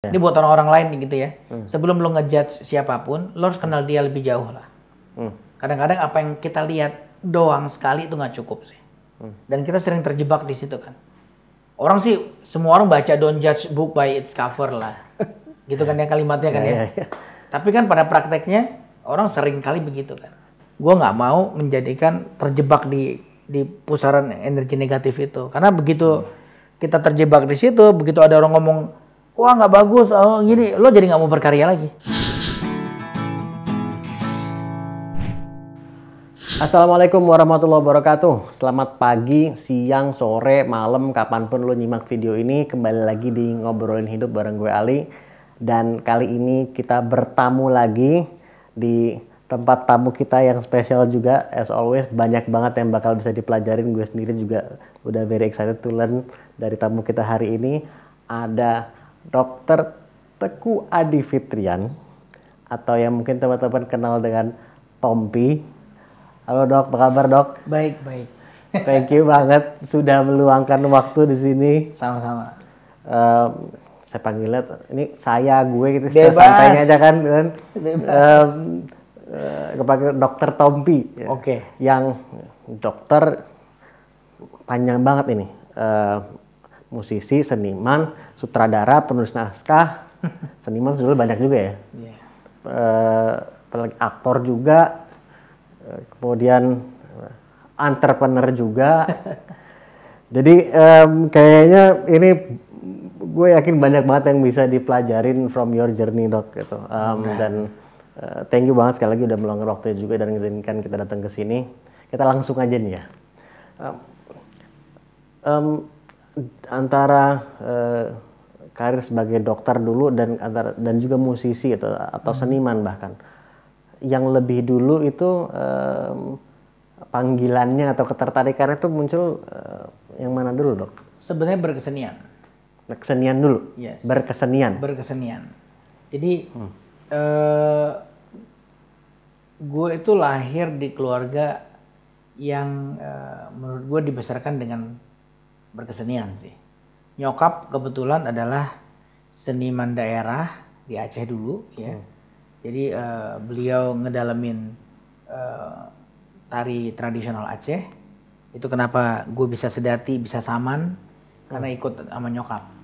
Ini buat orang-orang lain gitu ya. Sebelum lo ngejudge siapapun, lo harus kenal dia lebih jauh lah. Kadang-kadang apa yang kita lihat doang sekali itu nggak cukup sih. Dan kita sering terjebak di situ kan. Orang sih, semua orang baca don't judge book by its cover lah. Gitu kan ya kalimatnya kan ya. Tapi kan pada prakteknya, orang sering kali begitu kan. Gue nggak mau menjadikan terjebak di pusaran energi negatif itu. Karena begitu kita terjebak di situ, begitu ada orang ngomong, wah nggak bagus, oh gini, lo jadi nggak mau berkarya lagi. Assalamualaikum warahmatullahi wabarakatuh. Selamat pagi, siang, sore, malam, kapanpun lo nyimak video ini. Kembali lagi di Ngobrolin Hidup bareng gue Ali. Dan kali ini kita bertamu lagi di tempat tamu kita yang spesial juga. As always, banyak banget yang bakal bisa dipelajarin. Gue sendiri juga udah very excited to learn dari tamu kita hari ini. Ada Dr. Teguh Adi Fitrian, atau yang mungkin teman-teman kenal dengan Tompi. Halo dok, apa kabar dok? Baik, baik. Thank you banget sudah meluangkan waktu di sini. Sama-sama. Saya panggilnya, ini saya, gue gitu, Bebas. santainya aja kan. Bebas. Kepanggil Dokter Tompi. Oke. Yang dokter panjang banget ini. Musisi, seniman, sutradara, penulis naskah. Seniman sebenarnya banyak juga ya. Apalagi aktor juga. Kemudian entrepreneur juga. Jadi kayaknya ini gue yakin banyak banget yang bisa dipelajarin from your journey dok gitu. Dan thank you banget sekali lagi udah meluangkan waktu juga dan mengizinkan kita datang ke sini. Kita langsung aja nih ya. Antara karir sebagai dokter dulu dan juga musisi atau seniman bahkan. Yang lebih dulu itu panggilannya atau ketertarikannya itu muncul yang mana dulu dok? Sebenarnya berkesenian. Kesenian dulu? Yes. Berkesenian? Berkesenian. Jadi gue itu lahir di keluarga yang menurut gue dibesarkan dengan berkesenian sih. Nyokap kebetulan adalah seniman daerah di Aceh dulu ya. Jadi beliau ngedalamin tari tradisional Aceh. Itu kenapa gue bisa sedati, bisa saman, karena ikut sama nyokap.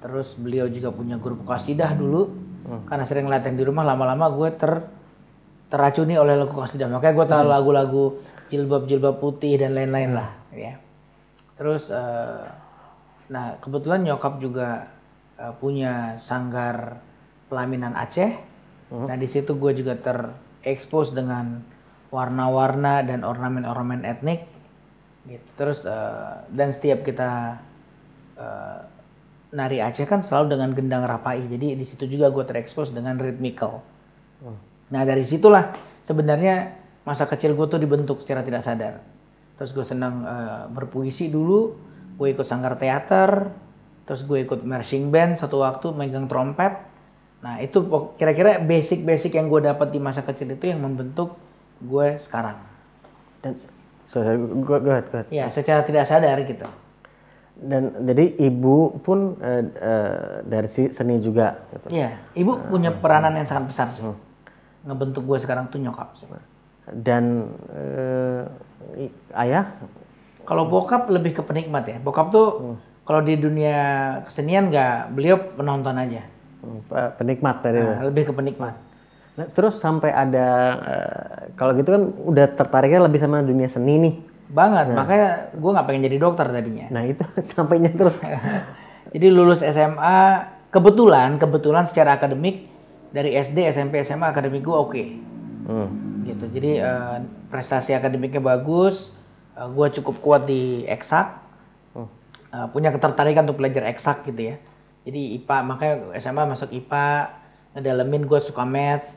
Terus beliau juga punya grup qasidah dulu, karena sering latihan di rumah, lama-lama gue teracuni oleh lagu qasidah. Makanya gue tahu lagu-lagu jilbab-jilbab putih dan lain-lain lah. Ya. Terus, nah kebetulan nyokap juga punya sanggar pelaminan Aceh. Nah di situ gue juga terekspos dengan warna-warna dan ornamen-ornamen etnik, gitu. Terus dan setiap kita nari Aceh kan selalu dengan gendang rapai, jadi di situ juga gue terekspos dengan rhythmical. Nah dari situlah sebenarnya masa kecil gue tuh dibentuk secara tidak sadar. Terus gue senang berpuisi dulu, gue ikut sanggar teater, terus gue ikut marching band satu waktu megang trompet. Nah itu kira-kira basic-basic yang gue dapat di masa kecil itu yang membentuk gue sekarang. Dan go ahead. Ya secara tidak sadar gitu. Dan jadi ibu pun dari seni juga. Gitu. Iya, ibu punya peranan yang sangat besar sih. Ngebentuk gue sekarang tuh nyokap sih. Dan ayah? Kalau bokap lebih ke penikmat ya. Bokap tuh kalau di dunia kesenian beliau penonton aja. Penikmat tadi. Lebih ke penikmat. Nah, terus sampai ada kalau gitu kan udah tertariknya lebih sama dunia seni nih. Banget, makanya gue nggak pengen jadi dokter tadinya. Nah itu sampainya terus. Jadi lulus SMA, kebetulan secara akademik dari SD, SMP, SMA akademik gue oke. Gitu. Jadi prestasi akademiknya bagus, gue cukup kuat di eksak, punya ketertarikan untuk belajar eksak gitu ya. Jadi IPA, makanya SMA masuk IPA, ngedalamin gue suka math.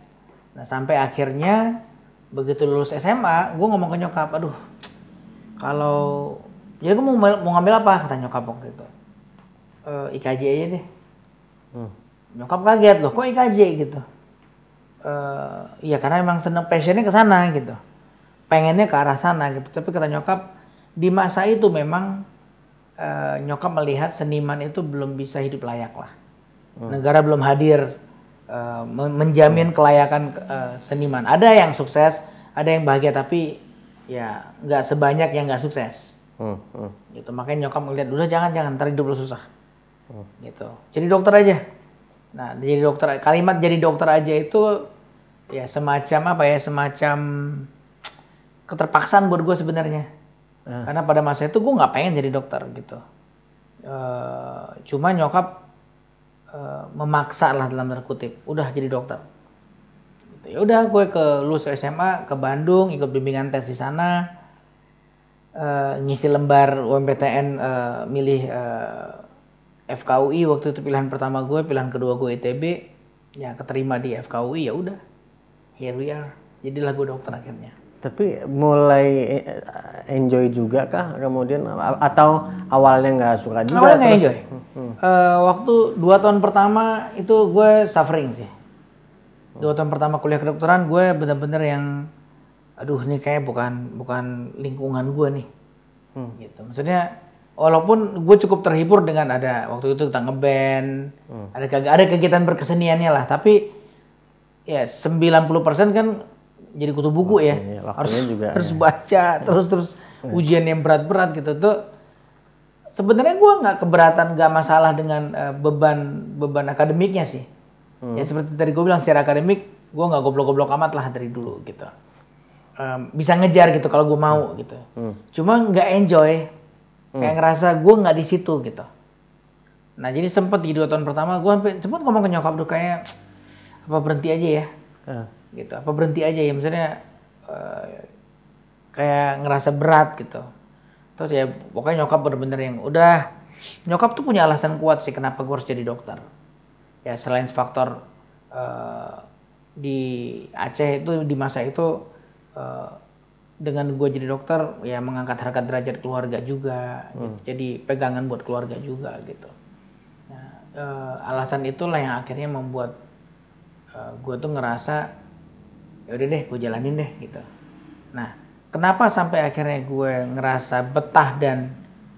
Nah sampai akhirnya begitu lulus SMA, gue ngomong ke nyokap, aduh kalau, jadi gue mau ngambil apa, kata nyokap waktu itu. IKJ aja deh. Nyokap kaget, loh kok IKJ gitu. Iya karena emang seneng, passionnya ke sana gitu. Pengennya ke arah sana gitu. Tapi kata nyokap, di masa itu memang nyokap melihat seniman itu belum bisa hidup layak lah. Negara belum hadir menjamin kelayakan seniman. Ada yang sukses, ada yang bahagia, tapi ya nggak sebanyak yang nggak sukses. Gitu. Makanya nyokap ngeliat, udah jangan ntar hidup lo susah. Gitu. Jadi dokter aja. Nah, jadi dokter, kalimat jadi dokter aja itu ya semacam semacam keterpaksaan buat gue sebenarnya. Karena pada masa itu gue nggak pengen jadi dokter gitu. Cuma nyokap memaksa lah dalam tanda kutip, udah jadi dokter. Gitu. Ya udah gue lulus SMA ke Bandung, ikut bimbingan tes di sana, ngisi lembar UMPTN, milih FKUI waktu itu pilihan pertama gue, pilihan kedua gue ITB, ya keterima di FKUI, ya udah, here we are, jadilah gue dokter akhirnya. Tapi mulai enjoy juga kah kemudian atau awalnya nggak suka juga? Awalnya nggak enjoy. Waktu 2 tahun pertama itu gue suffering sih. 2 tahun pertama kuliah kedokteran gue bener-bener yang, aduh ini kayak bukan lingkungan gue nih. Gitu. Maksudnya walaupun gue cukup terhibur dengan ada waktu itu tentang ngeband, ada kegiatan berkeseniannya lah, tapi ya 90% kan jadi kutu buku ya, harus baca terus ujian yang berat-berat gitu tuh. Sebenarnya gue nggak keberatan, nggak masalah dengan beban akademiknya sih. Ya seperti tadi gue bilang, secara akademik gue nggak goblok-goblok amat lah dari dulu gitu. Bisa ngejar gitu kalau gue mau gitu. Cuma nggak enjoy, kayak ngerasa gue nggak di situ gitu. Nah jadi sempet di 2 tahun pertama gue sempet ngomong ke nyokap tuh kayak apa berhenti aja ya. Gitu, apa berhenti aja ya, misalnya kayak ngerasa berat gitu. Terus ya pokoknya nyokap bener-bener yang udah, nyokap tuh punya alasan kuat sih kenapa gue harus jadi dokter. Ya selain faktor di Aceh itu di masa itu dengan gue jadi dokter ya mengangkat harkat derajat keluarga juga, gitu. Jadi pegangan buat keluarga juga gitu. Nah, alasan itulah yang akhirnya membuat gue tuh ngerasa ya udah deh gue jalanin deh gitu. Nah kenapa sampai akhirnya gue ngerasa betah dan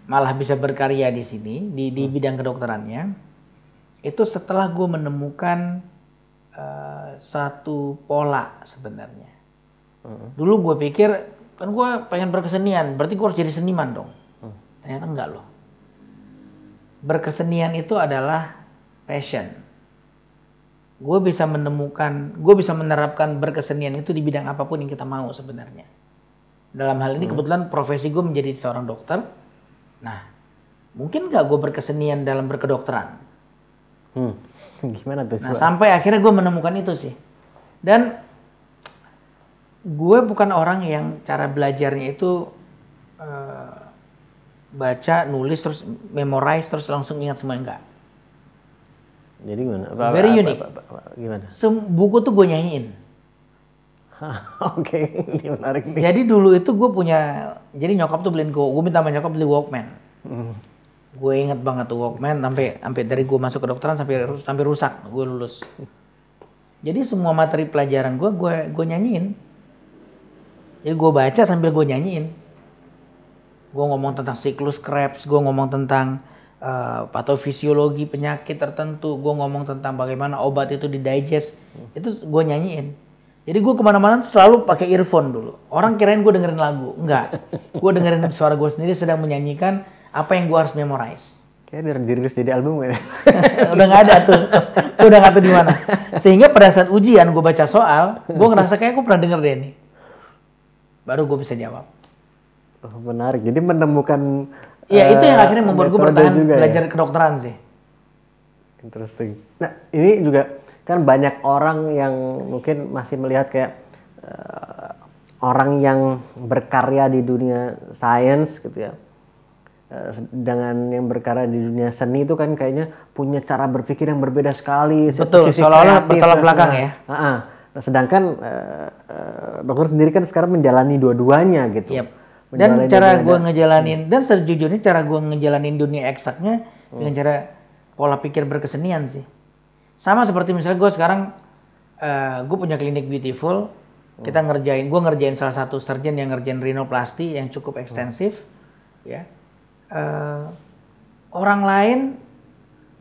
malah bisa berkarya di sini di bidang kedokterannya, itu setelah gue menemukan satu pola sebenarnya. Dulu gue pikir kan gue pengen berkesenian, berarti gue harus jadi seniman dong. Ternyata enggak loh. Berkesenian itu adalah passion. Gue bisa menerapkan berkesenian itu di bidang apapun yang kita mau sebenarnya. Dalam hal ini kebetulan profesi gue menjadi seorang dokter. Nah, mungkin gak gue berkesenian dalam berkedokteran? Gimana tuh? Nah, sampai akhirnya gue menemukan itu sih. Dan gue bukan orang yang cara belajarnya itu baca, nulis, terus memorize, terus langsung ingat semua, enggak. Jadi gimana? Very unique. Gimana? Buku tuh gue nyanyiin. Oke, ini menarik nih. Jadi dulu itu gue punya, jadi nyokap tuh beliin gue minta sama nyokap beli Walkman. Gue inget banget tuh Walkman, sampai dari gue masuk ke dokteran sampai rusak, gue lulus. Jadi semua materi pelajaran gue nyanyiin. Jadi gue baca sambil gue nyanyiin. Gue ngomong tentang siklus Krebs, gue ngomong tentang patofisiologi penyakit tertentu, gue ngomong tentang bagaimana obat itu didigest, itu gue nyanyiin. Jadi gue kemana-mana selalu pakai earphone dulu. Orang kirain gue dengerin lagu, enggak. Gue dengerin suara gue sendiri sedang menyanyikan apa yang gue harus memorize. Kayaknya dirilis jadi album ya. Udah nggak ada tuh, udah nggak tahu di mana. Sehingga pada saat ujian gue baca soal, gue ngerasa kayak gue pernah denger deh nih. Baru gue bisa jawab. Oh, menarik. Jadi menemukan. Iya, itu yang akhirnya membuat gue bertahan belajar ya? kedokteran sih. Interesting. Nah, ini juga kan banyak orang yang mungkin masih melihat kayak orang yang berkarya di dunia sains gitu ya. Dengan yang berkarya di dunia seni itu kan kayaknya punya cara berpikir yang berbeda sekali. Betul, seolah-olah bertolak belakang ya. Nah, sedangkan dokter sendiri kan sekarang menjalani dua-duanya gitu. Yep. Dan cara gue ngejalanin, dan sejujurnya cara gue ngejalanin dunia eksaknya dengan cara pola pikir berkesenian sih. Sama seperti misalnya gue sekarang, gue punya klinik Beautiful, gue ngerjain salah satu surgeon yang ngerjain rhinoplasty yang cukup ekstensif, ya. Orang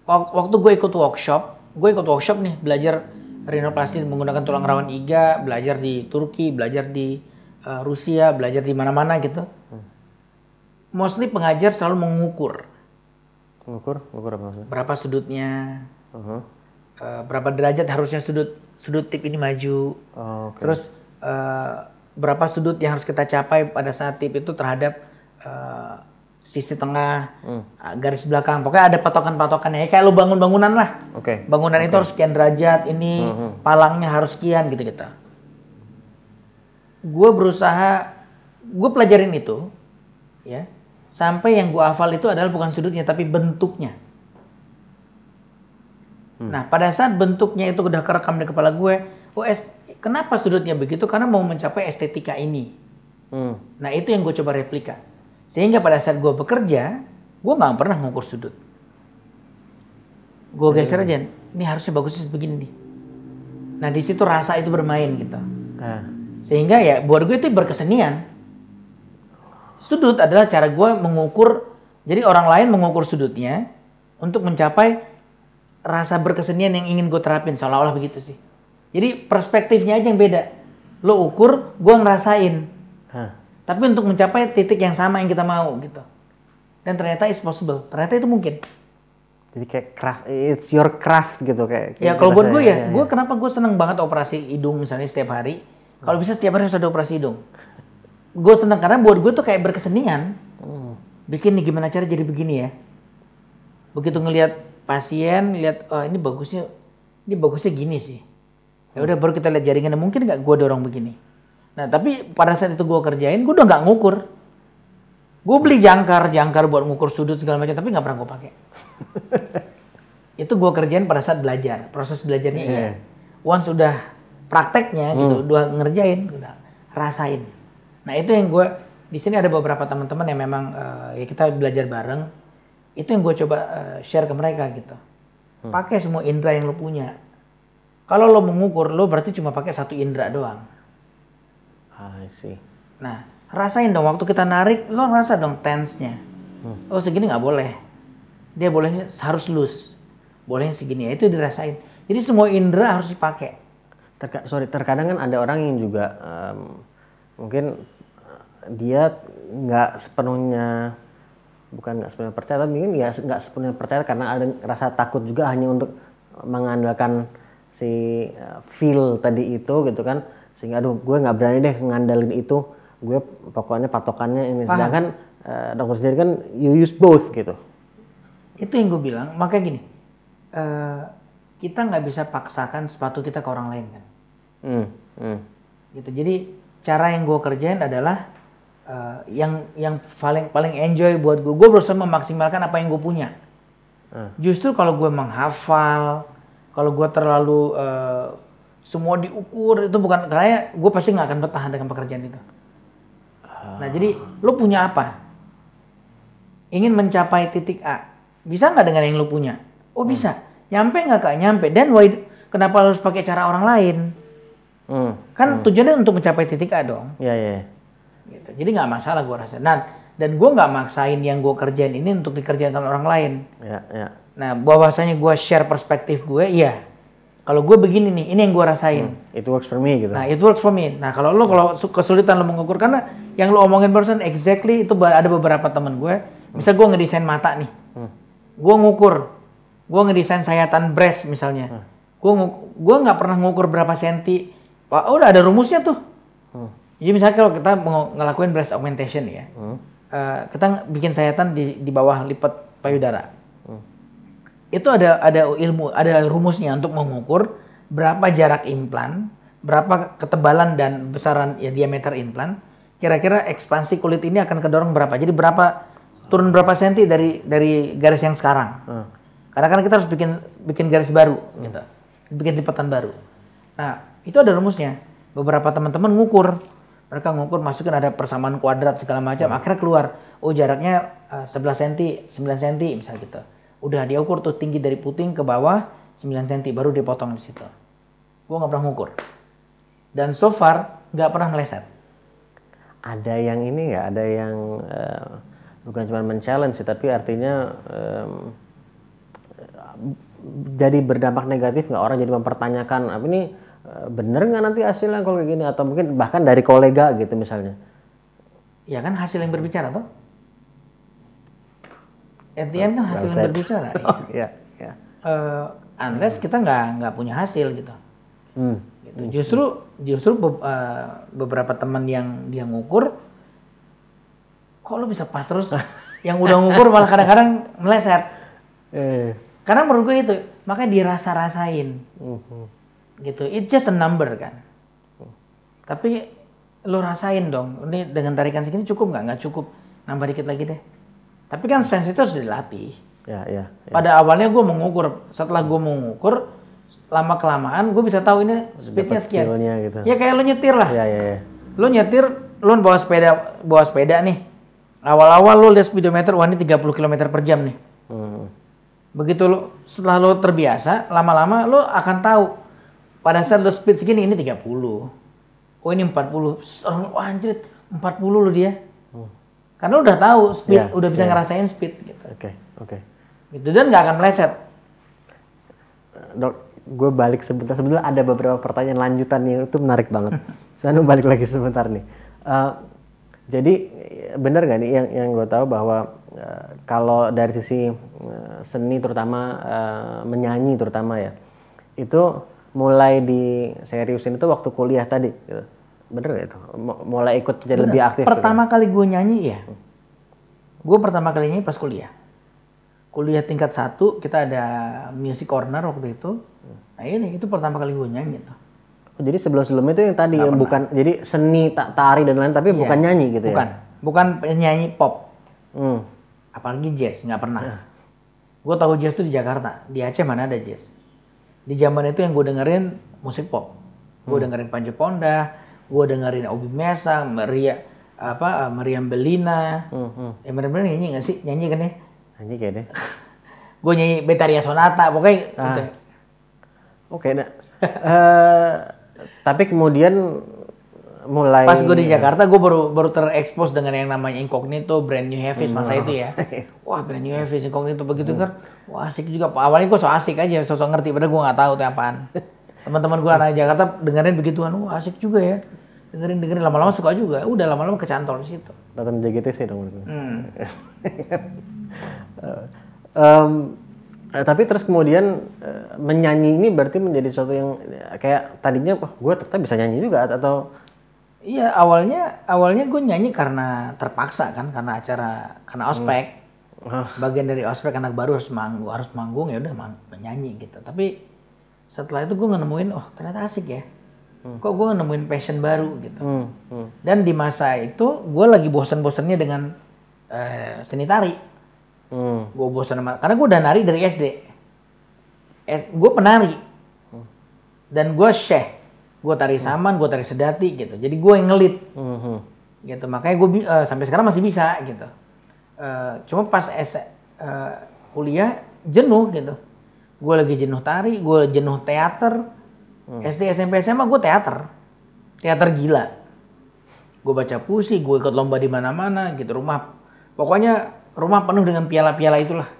waktu gue ikut workshop nih, belajar rinoplasti menggunakan tulang rawan iga, belajar di Turki, belajar di Rusia, belajar di mana-mana gitu. Mostly pengajar selalu mengukur. Mengukur apa maksudnya? Berapa sudutnya, berapa derajat harusnya sudut tip ini maju. Terus berapa sudut yang harus kita capai pada saat tip itu terhadap sisi tengah, garis belakang. Pokoknya ada patokan-patokannya. Ya, kayak lu bangun bangunan lah. Bangunan itu harus sekian derajat, ini palangnya harus sekian gitu-gitu. Gue pelajarin itu, ya. Sampai yang gue hafal itu adalah bukan sudutnya, tapi bentuknya. Nah, pada saat bentuknya itu udah kerekam di kepala gue, kenapa sudutnya begitu? Karena mau mencapai estetika ini. Nah, itu yang gue coba replika. Sehingga pada saat gue bekerja, gue nggak pernah ngukur sudut. Gue geser aja, ini harusnya bagusnya begini nih. Nah, di situ rasa itu bermain gitu. Sehingga ya buat gue itu berkesenian. Sudut adalah cara gue mengukur, jadi orang lain mengukur sudutnya untuk mencapai rasa berkesenian yang ingin gue terapin, seolah-olah begitu sih. Jadi perspektifnya aja yang beda. Lo ukur, gue ngerasain. Tapi untuk mencapai titik yang sama yang kita mau gitu. Dan ternyata it's possible, ternyata itu mungkin. Jadi kayak craft, it's your craft gitu kayak. Ya kalau buat gue ya, gue kenapa gue seneng banget operasi hidung misalnya setiap hari. Kalau bisa setiap hari harus ada operasi hidung. Gue seneng karena buat gue tuh kayak berkesenian. Bikin nih gimana cara jadi begini ya. Begitu ngelihat pasien, lihat ini bagusnya gini sih. Ya udah baru kita lihat jaringannya, mungkin nggak gue dorong begini. Nah tapi pada saat itu gue kerjain, gue udah nggak ngukur. Gue beli jangkar buat ngukur sudut segala macam, tapi nggak pernah gue pakai. Itu gue kerjain pada saat belajar, proses belajarnya iya. Once udah prakteknya gitu, udah ngerjain, udah rasain. Nah itu yang gue, di sini ada beberapa teman-teman yang memang ya kita belajar bareng. Itu yang gue coba share ke mereka gitu. Pakai semua indera yang lo punya. Kalau lo mengukur, lo berarti cuma pakai satu indera doang. I see. Nah, rasain dong waktu kita narik, lo rasa dong tense-nya. Oh segini nggak boleh. Dia bolehnya harus loose. Bolehnya segini, ya itu dirasain. Jadi semua indera harus dipakai. Terkadang kan ada orang yang juga mungkin dia nggak sepenuhnya, bukan nggak sepenuhnya percaya, tapi mungkin ya nggak sepenuhnya percaya karena ada rasa takut juga hanya untuk mengandalkan si feel tadi itu gitu kan, sehingga aduh gue nggak berani deh ngandalin itu, gue pokoknya patokannya ini. Sedangkan dokter sendiri kan you use both gitu. Itu yang gue bilang, makanya gini, kita nggak bisa paksakan sepatu kita ke orang lain kan. Gitu. Jadi cara yang gue kerjain adalah yang paling enjoy buat gue berusaha memaksimalkan apa yang gue punya. Justru kalau gue menghafal, kalau gue terlalu semua diukur, itu bukan, karena gue pasti nggak akan bertahan dengan pekerjaan itu. Nah jadi lo punya apa? Ingin mencapai titik A, bisa nggak dengan yang lo punya? Oh bisa. Nyampe nggak kak? Nyampe. Dan kenapa harus pakai cara orang lain? Kan tujuannya untuk mencapai titik A dong. Iya. Gitu. Jadi nggak masalah gue rasa. Dan gue nggak maksain yang gue kerjain ini untuk dikerjakan orang lain. Iya. Nah bahwasanya gue share perspektif gue, iya. Kalau gue begini nih, ini yang gue rasain. It works for me gitu. Nah it works for me. Nah kalau kesulitan lo mengukur, karena yang lo omongin barusan exactly itu ada beberapa temen gue. Misal gue ngedesain mata nih, gue ngukur. Gue ngedesain sayatan breast misalnya. Gue nggak pernah ngukur berapa senti. Wah, udah ada rumusnya tuh. Jadi misalnya kalau kita mau ngelakuin breast augmentation ya, kita bikin sayatan di bawah lipat payudara. Itu ada ilmu, ada rumusnya untuk mengukur berapa jarak implan, berapa ketebalan dan besaran ya, diameter implan. Kira-kira ekspansi kulit ini akan kedorong berapa. Jadi turun berapa senti dari garis yang sekarang. Karena kan kita harus bikin garis baru gitu. Bikin lipatan baru. Nah, itu ada rumusnya. Beberapa teman-teman ngukur. Mereka ngukur, masukin ada persamaan kuadrat segala macam. Akhirnya keluar, oh jaraknya 11 cm, 9 cm misalnya gitu. Udah dia ukur tuh tinggi dari puting ke bawah 9 cm, baru dipotong di situ. Gua nggak pernah ngukur. Dan so far nggak pernah meleset. Ada yang ini nggak? Ada yang bukan cuma men-challenge, tapi artinya jadi berdampak negatif nggak, orang jadi mempertanyakan apa ini bener nggak nanti hasilnya kalau kayak gini, atau mungkin bahkan dari kolega gitu misalnya? Ya kan hasil yang berbicara toh. At the end kan hasil yang berbicara. Ya. Unless kita nggak punya hasil gitu. Gitu. Justru beberapa teman yang dia ngukur, kok lo bisa pas terus? Yang udah ngukur malah kadang-kadang meleset. Karena menurut gue itu, makanya dirasa-rasain. Gitu, it's just a number kan. Tapi lo rasain dong, ini dengan tarikan segini cukup nggak? Nggak cukup, nambah dikit lagi deh. Tapi kan sense itu harus dilatih. Ya. Pada awalnya gue mengukur, setelah gue mengukur, lama-kelamaan gue bisa tahu ini speednya sekian. Gitu. Ya kayak lo nyetir lah. Ya. Lo nyetir, lo bawa sepeda nih. Awal-awal lo lihat speedometer, wah ini 30 km per jam nih. Begitu setelah lo terbiasa, lama-lama lo akan tahu pada saat lo speed segini ini 30. Oh ini 40. Wah anjir, 40 lo dia. Karena lo udah tahu speed, udah bisa ngerasain speed gitu. Oke. Gitu, dan nggak akan meleset. Dok, gue balik sebentar. Sebenarnya ada beberapa pertanyaan lanjutan yang itu menarik banget. Saya balik lagi sebentar nih. Jadi benar nggak nih yang gue tahu bahwa kalau dari sisi seni terutama menyanyi terutama ya, itu mulai di seriusin itu waktu kuliah tadi, gitu. Bener nggak itu? Mulai ikut jadi lebih aktif. Pertama kali gue nyanyi ya, gue pertama kali nyanyi pas kuliah. Kuliah tingkat 1 kita ada music corner waktu itu. Nah ini itu pertama kali gue nyanyi tuh. Jadi sebelum-sebelumnya itu yang tadi yang bukan, jadi seni tari dan lain, tapi bukan nyanyi gitu ya? Bukan penyanyi pop. Apalagi jazz, nggak pernah. Gue tahu jazz tuh di Jakarta, di Aceh mana ada jazz. Di zaman itu yang gue dengerin musik pop. Gue dengerin Panji Ponda, gue dengerin Obi Mesa, Meriam Bellina. Meriam Bellina nyanyi nggak sih? Nyanyi kan ya? Nyanyi kayak deh. Gue nyanyi Betaria Sonata, pokoknya gitu. Oke, nah. Tapi kemudian mulai pas gue di Jakarta, gue baru terekspos dengan yang namanya Incognito, Brand New Heavies masa itu ya. Wah, Brand New Heavies, Incognito begitu kan. Wah, asik juga. Awalnya gue so asik aja, sosok ngerti, padahal gue nggak tahu itu apaan. Teman-teman gue anak Jakarta dengerin begituan, wah asik juga ya. Dengerin lama-lama suka juga. Udah lama-lama kecantol di situ. Datang JGTC dong. Tapi terus kemudian menyanyi ini berarti menjadi sesuatu yang kayak tadinya gue ternyata bisa nyanyi juga atau? Iya, awalnya gue nyanyi karena terpaksa kan, karena ospek. Bagian dari ospek anak baru harus manggung, ya udah menyanyi gitu. Tapi setelah itu gue nemuin, oh ternyata asik ya. Kok gue nemuin passion baru gitu. Dan di masa itu gue lagi bosan-bosannya dengan seni tari. Gue bosan karena gue udah nari dari SD. Gue penari. Dan gue syekh. Gue tari saman, gue tari sedati gitu. Jadi gue yang ngelit. Gitu. Makanya gue sampai sekarang masih bisa gitu. Cuma pas kuliah jenuh gitu. Gue lagi jenuh tari, gue jenuh teater. SD, SMP, SMA gue teater. Teater gila. Gue baca puisi, gue ikut lomba di mana-mana gitu. Pokoknya rumah penuh dengan piala-piala itulah.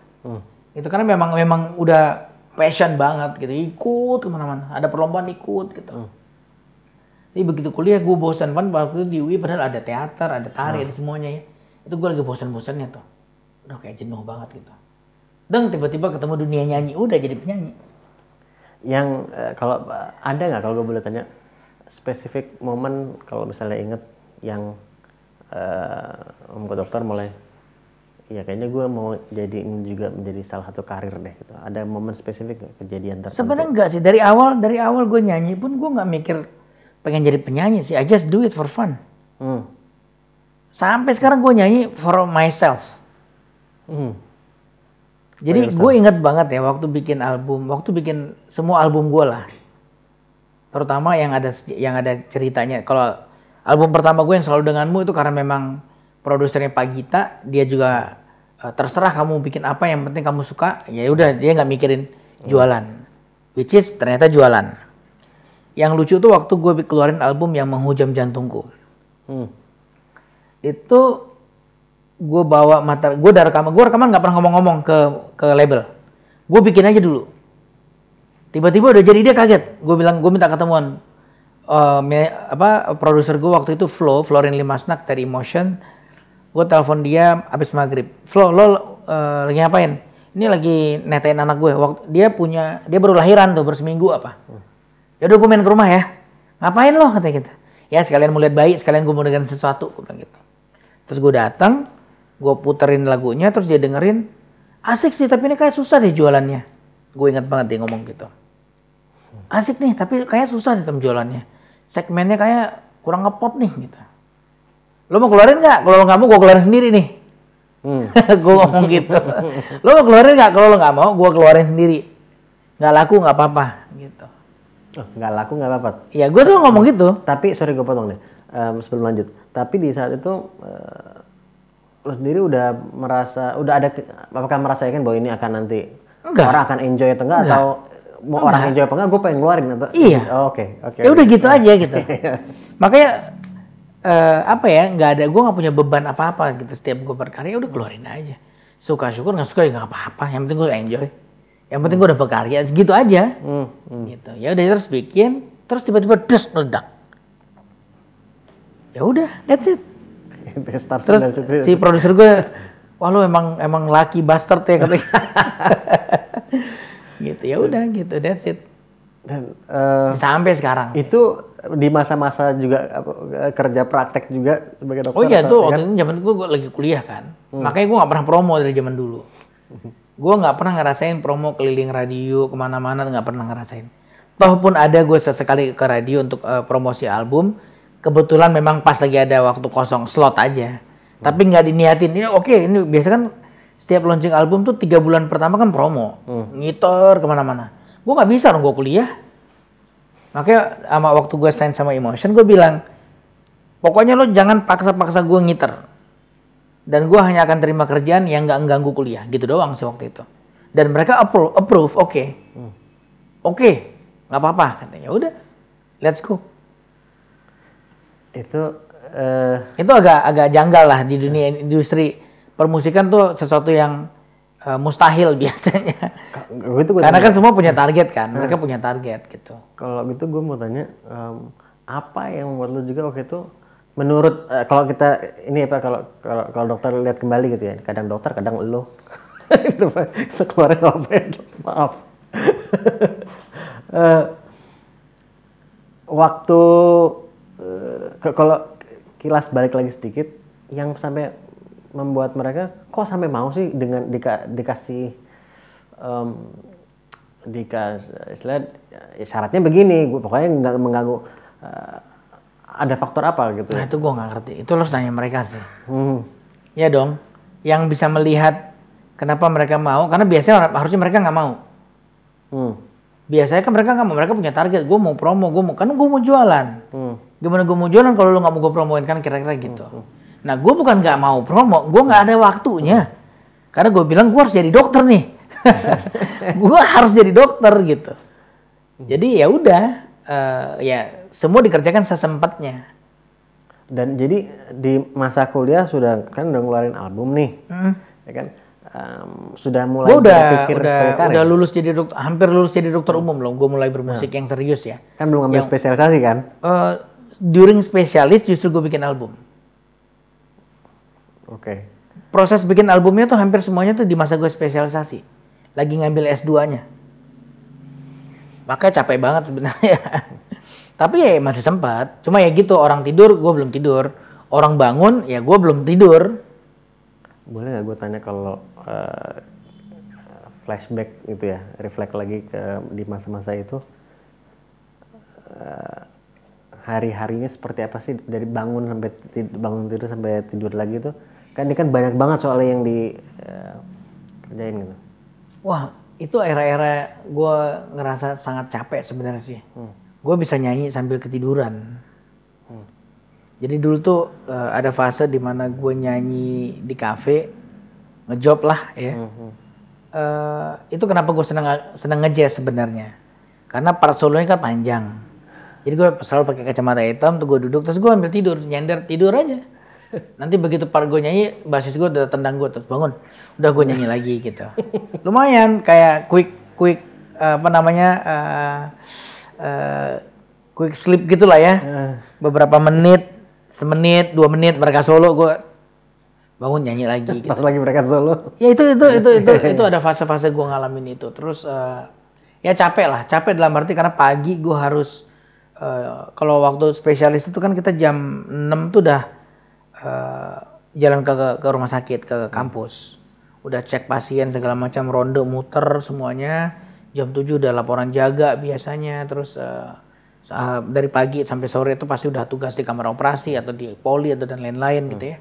Itu karena memang udah passion banget gitu. Ikut kemana-mana. Ada perlombaan ikut gitu. Jadi begitu kuliah gue bosan banget. Waktu itu di UI padahal ada teater, ada tari, ada semuanya ya. Itu gue lagi bosan-bosannya tuh. Udah kayak jenuh banget gitu. Dan tiba-tiba ketemu dunia nyanyi, udah jadi penyanyi. Yang kalau ada nggak, kalau gue boleh tanya, spesifik momen kalau misalnya inget yang Om Dokter mulai, ya kayaknya gue mau jadiin juga menjadi salah satu karir deh gitu. Ada momen spesifik gak, kejadian tertentu? Sebenarnya enggak sih, dari awal gue nyanyi pun gue nggak mikir pengen jadi penyanyi sih. I just do it for fun. Sampai sekarang gue nyanyi for myself. Jadi gue inget banget ya waktu bikin semua album gue lah. Terutama yang ada ceritanya. Kalau album pertama gue yang Selalu Denganmu itu karena memang produsernya Pak Gita, dia juga terserah kamu bikin apa, yang penting kamu suka. Ya udah, dia nggak mikirin jualan. Which is ternyata jualan. Yang lucu tuh waktu gue keluarin album yang Menghujam Jantungku. Itu gue bawa gue rekaman nggak pernah ngomong-ngomong ke label. gue bikin aja dulu. Tiba-tiba udah jadi, dia kaget. Gue bilang, gue minta ketemuan. Produser gue waktu itu Florin Limasnak dari Emotion. Gue telepon dia abis maghrib. Flo, lo lagi ngapain? Ini lagi netain anak gue. Dia baru lahiran tuh, baru seminggu apa. Ya udah gue main ke rumah ya. Ngapain lo, katanya gitu. Ya sekalian mau lihat bayi, sekalian gue mau dengerin sesuatu, gue bilang gitu. Terus gue datang, gue puterin lagunya, terus dia dengerin. Asik sih, tapi ini kayak susah deh jualannya. Gue ingat banget dia ngomong gitu. Asik nih, tapi kayak susah deh jualannya. Segmennya kayak kurang ngepop nih gitu. Lo mau keluarin nggak? Kalau lo nggak mau, gue keluarin sendiri nih. Gue ngomong gitu. Lo mau keluarin nggak? Kalau lo nggak mau, gue keluarin sendiri. Nggak laku nggak apa-apa gitu. Nggak laku nggak apa-apa. Iya, gue selalu ngomong gitu. Tapi sorry gue potong deh sebelum lanjut. Tapi di saat itu lo sendiri udah apakah merasakan bahwa ini akan nanti orang akan enjoy atau enggak. Atau mau orang enjoy apa enggak, gue pengen ngeluarin atau? Iya. Oke. Ya udah gitu aja gitu. Makanya nggak ada, gue nggak punya beban apa-apa gitu. Setiap gue berkarya udah keluarin aja. Suka syukur, nggak suka ya nggak apa-apa. Yang penting gue enjoy. Yang penting gue udah berkarya, gitu aja. Gitu. Ya udah terus bikin, terus tiba-tiba meledak. Ya udah, that's it. Terus si produser gue, wah lu emang lucky bastard ya katanya. Gitu, ya udah gitu, that's it. Dan sampai sekarang. Itu di masa-masa juga kerja praktek juga sebagai dokter. Oh iya tuh, waktu itu zaman gue lagi kuliah kan. Makanya gue nggak pernah promo dari zaman dulu. Gue nggak pernah ngerasain promo keliling radio kemana-mana, nggak pernah ngerasain. Toh pun ada gue sesekali ke radio untuk promosi album. Kebetulan memang pas lagi ada waktu kosong slot aja. Tapi nggak diniatin. Ini oke, ini biasa kan setiap launching album tuh 3 bulan pertama kan promo. Ngiter kemana-mana. Gue nggak bisa dong, gue kuliah. Makanya sama waktu gue sign sama Emotion, gue bilang, pokoknya lo jangan paksa-paksa gue ngiter. Dan gue hanya akan terima kerjaan yang nggak mengganggu kuliah. Gitu doang sih waktu itu. Dan mereka approve, oke. Oke, nggak apa-apa. Katanya, udah, let's go. Itu agak janggal lah di dunia industri permusikan tuh, sesuatu yang mustahil biasanya. Karena kan semua punya target kan, mereka punya target gitu. Kalau gitu gue mau tanya, apa yang membuat lu juga waktu itu, menurut kalau kita ini apa, kalau dokter lihat kembali gitu ya, kadang dokter kadang lu sekeluarnya apa ya, maaf. Waktu kalau kilas balik lagi sedikit, yang sampai membuat mereka kok sampai mau sih dengan dikasih istilah syaratnya begini, pokoknya nggak mengganggu, ada faktor apa gitu? Nah itu gue nggak ngerti, itu lo harus tanya mereka sih. Ya dong, yang bisa melihat kenapa mereka mau, karena biasanya harusnya mereka nggak mau. Biasanya kan mereka nggak mau, mereka punya target, gue mau promo, karena gue mau jualan. Gimana gue mau jualan kalau lo nggak mau gue promoin, kan kira-kira gitu. Nah gue bukan nggak mau promo, gue nggak ada waktunya. Karena gue bilang gue harus jadi dokter nih. Gue harus jadi dokter gitu. Jadi ya udah, ya semua dikerjakan sesempatnya. Dan jadi di masa kuliah sudah kan udah ngeluarin album nih, ya kan? Sudah mulai berpikir sebagai karir. Udah lulus jadi dokter, hampir lulus jadi dokter umum loh. Gue mulai bermusik yang serius ya. Kan belum ngambil spesialisasi kan? During spesialis justru gue bikin album. Oke. Proses bikin albumnya tuh hampir semuanya tuh di masa gue spesialisasi. Lagi ngambil S2-nya. Makanya capek banget sebenarnya. Tapi ya masih sempat. Cuma ya gitu, orang tidur, gue belum tidur. Orang bangun, ya gue belum tidur. Boleh nggak gue tanya kalau flashback gitu ya, reflect lagi di masa-masa itu, hari-harinya seperti apa sih dari bangun tidur sampai tidur lagi tuh? Kan ini kan banyak banget soalnya yang kerjain gitu. Wah, itu era-era gue ngerasa sangat capek sebenarnya sih. Gue bisa nyanyi sambil ketiduran. Jadi dulu tuh ada fase di mana gue nyanyi di kafe, ngejob lah ya. Itu kenapa gue seneng ngejazz sebenarnya. Karena part solonya kan panjang. Jadi gue selalu pakai kacamata hitam, tuh gue duduk, terus gue ambil tidur, nyender tidur aja. Nanti begitu part gue nyanyi, basis gue udah tendang gue terus bangun, udah gue nyanyi lagi gitu. Lumayan kayak quick apa namanya quick sleep gitulah ya. Beberapa menit, semenit, 2 menit mereka solo, gue bangun nyanyi lagi. Gitu. Pas lagi mereka solo. Ya itu ada fase-fase gue ngalamin itu. Terus ya capek dalam arti karena pagi gue harus kalau waktu spesialis itu kan kita jam 6 tuh udah jalan ke rumah sakit, ke kampus. Udah cek pasien segala macam, ronde muter semuanya. Jam 7 udah laporan jaga biasanya. Terus dari pagi sampai sore itu pasti udah tugas di kamar operasi atau di poli atau dan lain-lain gitu ya.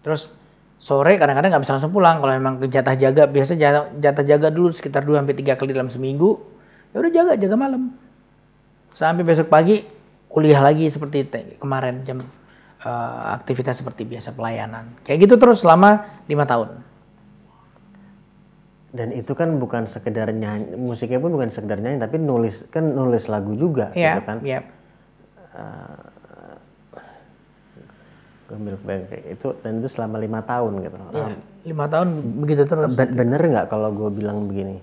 Terus sore kadang-kadang nggak bisa langsung pulang. Kalau memang jatah jaga, biasa jatah jaga dulu sekitar 2-3 kali dalam seminggu. Ya udah jaga malam. Sampai besok pagi kuliah lagi seperti kemarin jam aktivitas seperti biasa pelayanan. Kayak gitu terus selama 5 tahun. Dan itu kan bukan sekedar nyanyi, musiknya pun bukan sekedar nyanyi, tapi nulis lagu juga, gitu kan? Iya. Gue ambil kayak itu dan itu selama 5 tahun gitu. Iya, 5 tahun begitu terus. Bener nggak kalau gue bilang begini?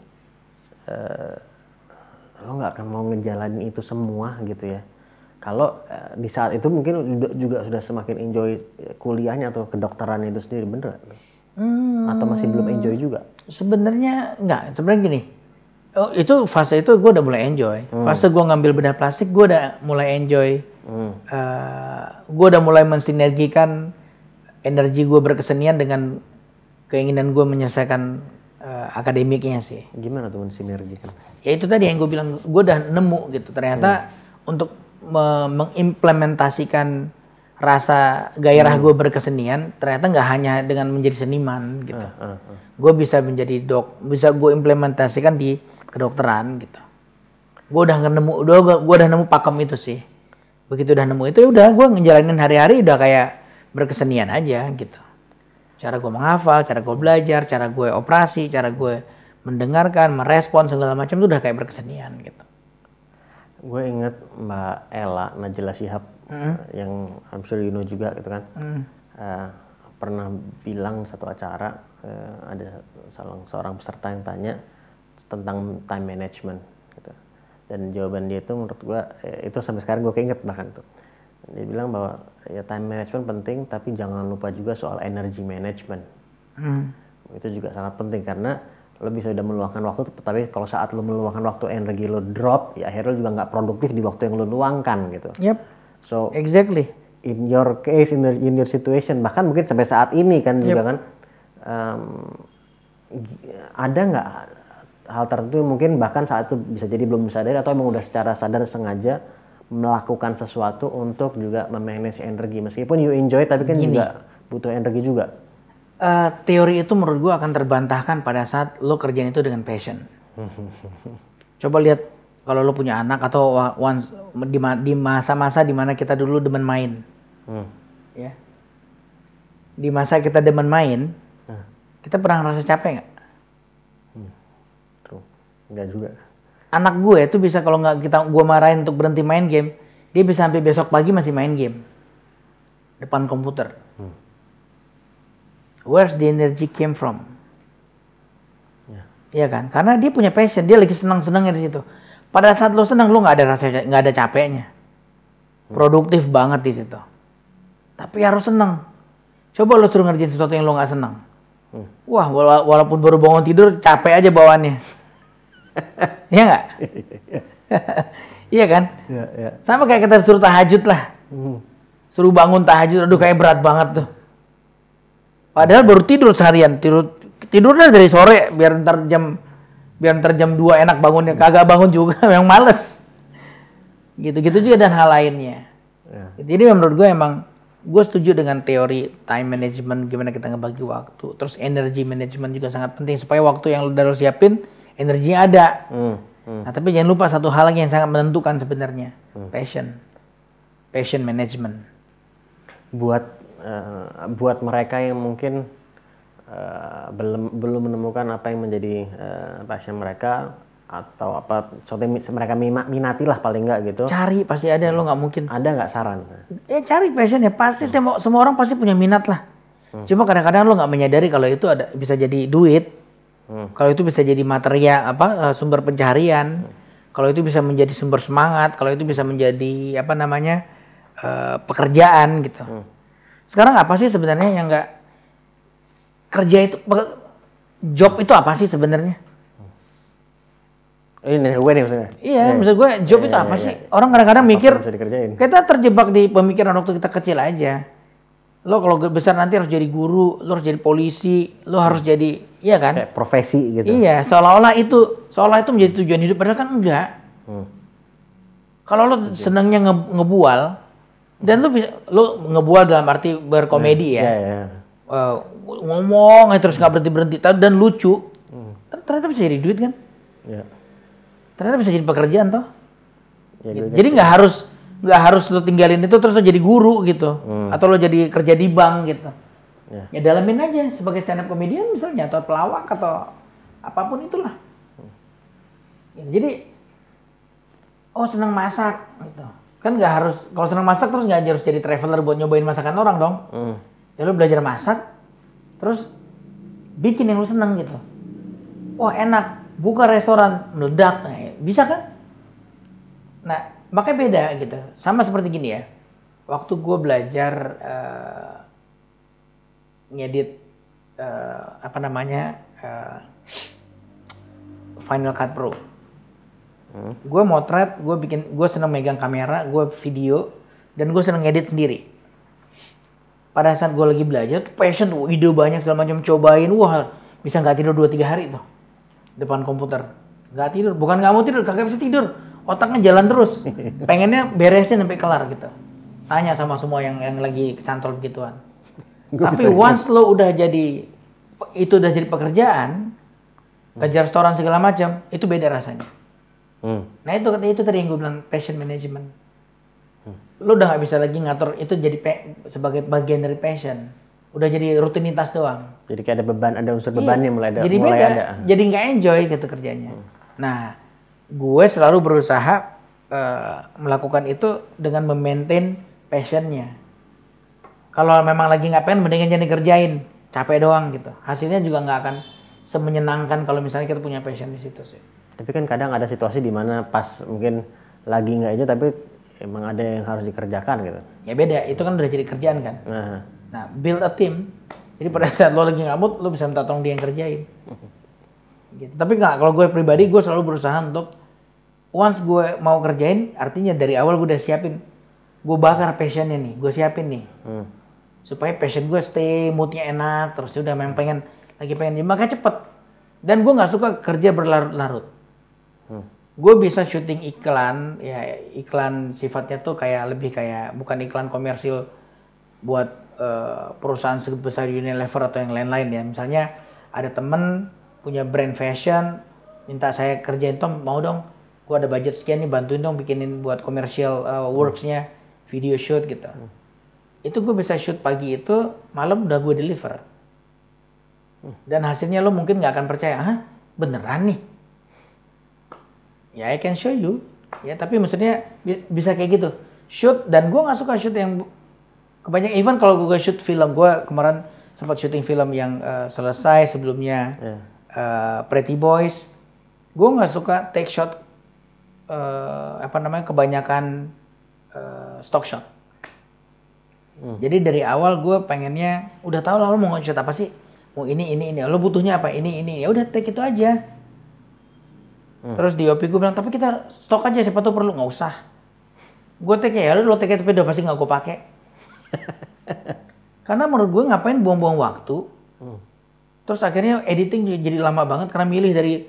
Lo nggak akan mau ngejalanin itu semua gitu ya? Kalau di saat itu mungkin juga sudah semakin enjoy kuliahnya atau kedokteran itu sendiri, bener gak? Atau masih belum enjoy juga? Sebenarnya enggak, sebenarnya gini. Itu fase itu gue udah mulai enjoy. Fase gue ngambil bedah plastik gue udah mulai enjoy. Gue udah mulai mensinergikan energi gue berkesenian dengan keinginan gue menyelesaikan akademiknya sih. Gimana tuh mensinergikan? Ya itu tadi yang gue bilang, gue udah nemu gitu. Ternyata untuk mengimplementasikan rasa gairah gue berkesenian, ternyata nggak hanya dengan menjadi seniman gitu. Gue bisa menjadi bisa gue implementasikan di kedokteran gitu. Gue udah nemu pakem itu sih. Begitu udah nemu itu ya udah gue ngejalanin hari-hari udah kayak berkesenian aja gitu. Cara gue menghafal, cara gue belajar, cara gue operasi, cara gue mendengarkan, merespon segala macam itu udah kayak berkesenian gitu. Gue inget Mbak Ella Najla Shihab yang I'm sure you know juga gitu kan, pernah bilang satu acara ada seorang peserta yang tanya tentang time management gitu. Dan jawaban dia itu menurut gue itu sampai sekarang gue keinget bahkan tuh. Dia bilang bahwa ya time management penting tapi jangan lupa juga soal energy management. Itu juga sangat penting karena lo bisa udah meluangkan waktu, tapi kalau saat lo meluangkan waktu energi lo drop, ya akhirnya lo juga nggak produktif di waktu yang lo luangkan gitu. Yep. So exactly. In your case, in your situation, bahkan mungkin sampai saat ini kan juga kan, ada nggak hal tertentu mungkin bahkan saat itu bisa jadi belum sadar atau emang udah secara sadar sengaja melakukan sesuatu untuk juga memanage energi meskipun you enjoy tapi kan juga butuh energi juga. Teori itu menurut gue akan terbantahkan pada saat lo kerjain itu dengan passion. Coba lihat kalau lo punya anak atau di masa-masa dimana kita dulu demen main, ya. Di masa kita demen main, kita pernah ngerasa capek nggak? Enggak juga. Anak gue itu bisa kalau nggak gue marahin untuk berhenti main game, dia bisa sampai besok pagi masih main game depan komputer. Where's the energy came from? Iya kan? Karena dia punya passion, dia lagi senang-senangnya di situ. Pada saat lo senang, lo nggak ada capeknya, produktif banget di situ. Tapi harus senang. Coba lo suruh ngerjain sesuatu yang lo nggak senang, wah walaupun baru bangun tidur capek aja bawaannya. Iya nggak? Iya kan? Ya. Sama kayak kita suruh tahajud lah, suruh bangun tahajud, aduh kayak berat banget tuh. Padahal baru tidur seharian, tidurnya dari sore biar ntar jam 2 enak bangunnya, kagak bangun juga, memang males. Gitu-gitu juga dan hal lainnya. Ya. Jadi menurut gue emang gue setuju dengan teori time management, gimana kita ngebagi waktu. Terus energy management juga sangat penting supaya waktu yang udah lo siapin energinya ada. Nah tapi jangan lupa satu hal lagi yang sangat menentukan sebenarnya, passion management. Buat mereka yang mungkin belum menemukan apa yang menjadi passion mereka, atau apa sesuatu yang mereka minati lah paling nggak gitu. Cari pasti ada, lo nggak mungkin. Ada nggak saran? Cari passion ya, pasti semua orang pasti punya minat lah. Cuma kadang-kadang lo nggak menyadari kalau itu bisa jadi duit, kalau itu bisa jadi material sumber pencaharian, kalau itu bisa menjadi sumber semangat, kalau itu bisa menjadi pekerjaan gitu. Sekarang apa sih sebenarnya yang nggak kerja itu, job itu apa sih sebenarnya? Ini nanya gue nih maksudnya. Iya, maksud gue job itu apa sih? Orang kadang-kadang mikir kita terjebak di pemikiran waktu kita kecil aja. Lo kalau besar nanti harus jadi guru, lo harus jadi polisi, lo harus jadi, iya kan? Kayak profesi gitu. Iya, seolah itu menjadi tujuan hidup, padahal kan enggak. Kalau lo senangnya ngebual, dan lo ngebual dalam arti berkomedi ngomong terus nggak berhenti dan lucu, ternyata bisa jadi duit kan? Ternyata bisa jadi pekerjaan toh. Jadi nggak harus lo tinggalin itu terus lo jadi guru gitu, atau lo jadi kerja di bank gitu. Ya dalamin aja sebagai stand up comedian misalnya, atau pelawak atau apapun itulah. Jadi senang masak gitu. Kan nggak harus, kalau senang masak terus nggak harus jadi traveler buat nyobain masakan orang dong. Ya lo belajar masak, terus bikin yang lo seneng gitu. Wah enak, buka restoran, meledak, bisa kan? Nah, makanya beda gitu. Sama seperti gini ya. Waktu gue belajar ngedit Final Cut Pro. Gue motret, gue seneng megang kamera, gue video, dan gue seneng ngedit sendiri. Pada saat gue lagi belajar, passion tuh, ide banyak segala macam, cobain, wah bisa nggak tidur 2-3 hari tuh depan komputer. Nggak tidur, bukan nggak mau tidur, kagak bisa tidur. Otaknya jalan terus, pengennya beresin sampai kelar gitu. Tanya sama semua yang lagi kecantol begituan. Tapi once lo udah jadi pekerjaan, kerja restoran segala macam, itu beda rasanya. Nah itu tadi yang gue bilang passion management. Lo udah nggak bisa lagi ngatur itu jadi sebagai bagian dari passion. Udah jadi rutinitas doang. Jadi kayak ada beban, ada unsur bebannya mulai ada. Jadi beda, jadi nggak enjoy gitu kerjanya. Nah, gue selalu berusaha melakukan itu dengan memaintain passionnya. Kalau memang lagi nggak pengen, mendingan jangan dikerjain, capek doang gitu. Hasilnya juga nggak akan semenyenangkan kalau misalnya kita punya passion di situ sih. Tapi kan kadang ada situasi di mana pas mungkin lagi nggak aja, tapi emang ada yang harus dikerjakan gitu. Ya beda, itu kan udah jadi kerjaan kan. Nah, build a team. Jadi pada saat lo lagi nggak mood, lo bisa minta tolong dia yang kerjain. Gitu. Tapi nggak, kalau gue pribadi gue selalu berusaha untuk once gue mau kerjain, artinya dari awal gue udah siapin, gue bakar passionnya nih, gue siapin nih, supaya passion gue stay, moodnya enak, terus udah memang lagi pengen, makanya cepet. Dan gue nggak suka kerja berlarut-larut. Gue bisa syuting iklan, ya iklan sifatnya tuh lebih kayak bukan iklan komersil buat perusahaan sebesar Unilever atau yang lain-lain ya. Misalnya ada temen punya brand fashion, minta saya kerjain, Tom mau dong, gue ada budget sekian nih, bantuin dong bikinin buat commercial works-nya, video shoot gitu. Itu gue bisa shoot pagi itu, malam udah gue deliver. Dan hasilnya lo mungkin nggak akan percaya, hah beneran nih? Ya I can show you, ya tapi maksudnya bisa kayak gitu. Shoot, dan gue nggak suka shoot yang kebanyakan, even kalau gue shoot film, gue kemarin sempat syuting film yang selesai sebelumnya, Pretty Boys, gue nggak suka take shot kebanyakan stock shot. Jadi dari awal gue pengennya udah tahu lah lo mau nge-shot apa sih, mau ini, lo butuhnya apa, ini, ya udah take itu aja. Terus di OP gue bilang, tapi kita stok aja, siapa tuh perlu, nggak usah. Gue take ya, lo take tapi udah pasti nggak gue pakai. Karena menurut gue ngapain buang-buang waktu. Terus akhirnya editing jadi lama banget karena milih dari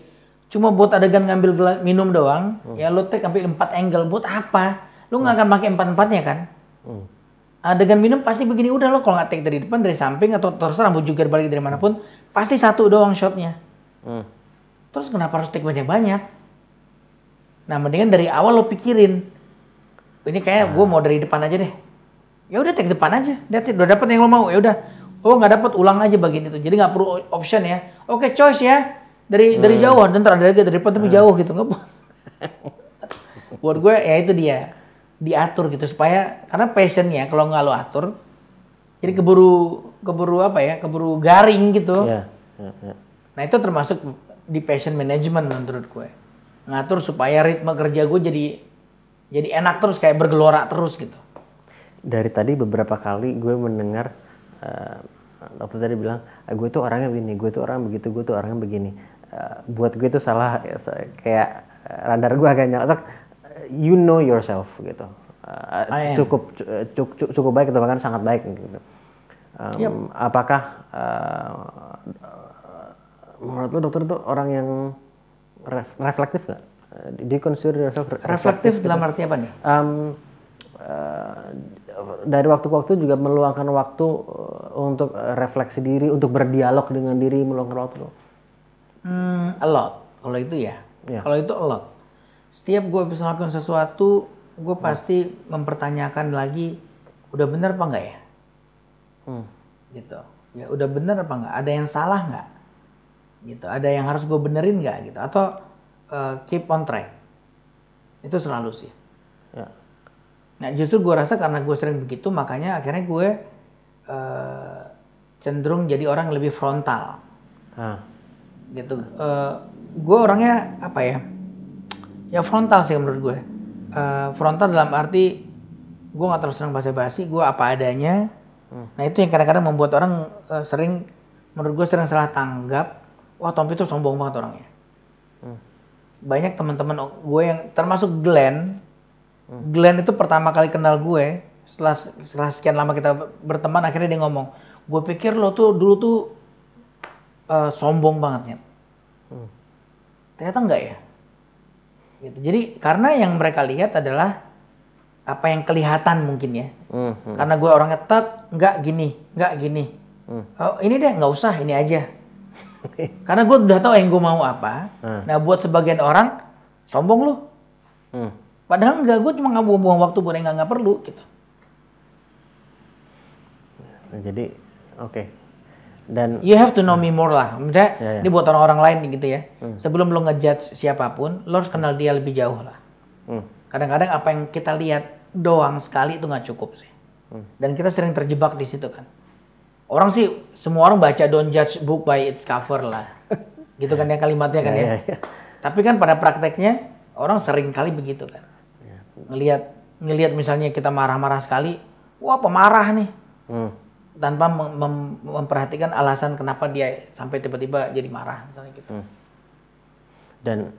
cuma buat adegan ngambil minum doang. Ya lo take sampai 4 angle, buat apa? Lo nggak akan pakai 4-4-nya kan? Adegan minum pasti begini, udah lo kalau nggak take dari depan, dari samping, atau terus rambut juga balik dari manapun, pasti satu doang shotnya. Terus kenapa harus take banyak-banyak? Nah, mendingan dari awal lo pikirin, ini kayak gue mau dari depan aja deh. Ya udah take depan aja, udah dapet yang lo mau, ya udah. Oh nggak dapet, ulang aja bagian itu. Jadi nggak perlu option ya. Oke, choice ya. dari jauh, dan ada lagi dari depan tapi jauh gitu nggak. Buat gue ya itu dia diatur gitu supaya karena passionnya kalau nggak lo atur, jadi keburu apa ya, keburu garing gitu. Nah itu termasuk di passion management menurut gue, ngatur supaya ritme kerja gue jadi enak terus, kayak bergelora terus gitu. Dari tadi beberapa kali gue mendengar dokter tadi bilang, gue tuh orangnya begini, gue tuh orang begitu, gue tuh orangnya begini. Buat gue itu salah, kayak radar gue agak nyala. You know yourself gitu. Cukup baik atau bahkan sangat baik gitu. Apakah menurut lo dokter itu orang yang reflektif nggak? Do you consider yourself reflektif dalam arti apa nih? Dari waktu ke waktu juga meluangkan waktu untuk refleksi diri, untuk berdialog dengan diri, meluangkan waktu. A lot. Kalau itu ya. Kalau itu a lot. Setiap gue bisa melakukan sesuatu, gue pasti mempertanyakan lagi, udah benar apa enggak ya? Gitu. Ya udah benar apa enggak? Ada yang salah nggak? Gitu. Ada yang harus gue benerin nggak? Gitu. Atau keep on track. Itu selalu sih. Ya. Nah justru gue rasa karena gue sering begitu, makanya akhirnya gue cenderung jadi orang yang lebih frontal. Gitu. Gue orangnya apa ya? Ya frontal sih menurut gue. Frontal dalam arti gue nggak terus senang basa-basi, gue apa adanya. Nah itu yang kadang-kadang membuat orang menurut gue sering salah tanggap. Wah Tompi itu sombong banget orangnya. Banyak teman-teman gue yang termasuk Glenn itu pertama kali kenal gue setelah sekian lama kita berteman, akhirnya dia ngomong, gue pikir lo tuh dulu tuh sombong banget ya. Ternyata enggak ya. Gitu. Jadi karena yang mereka lihat adalah apa yang kelihatan mungkin ya. Karena gue orangnya nggak gini. Oh ini deh nggak usah, ini aja. Karena gue udah tahu yang gue mau apa. Nah buat sebagian orang sombong lu. Padahal enggak, gue cuma nggak buang waktu buat yang nggak perlu gitu. Jadi oke. Dan you have to know me more lah. Misalnya ini buat orang-orang lain gitu ya. Sebelum lo ngejudge siapapun, lo harus kenal dia lebih jauh lah. Kadang-kadang apa yang kita lihat doang sekali itu nggak cukup sih. Dan kita sering terjebak di situ kan. Orang sih, semua orang baca don't judge book by its cover lah. Gitu kan ya kalimatnya kan ya. Tapi kan pada prakteknya orang sering kali begitu kan. Ngelihat misalnya kita marah-marah sekali, wah pemarah nih. Tanpa memperhatikan alasan kenapa dia sampai tiba-tiba jadi marah misalnya gitu. Dan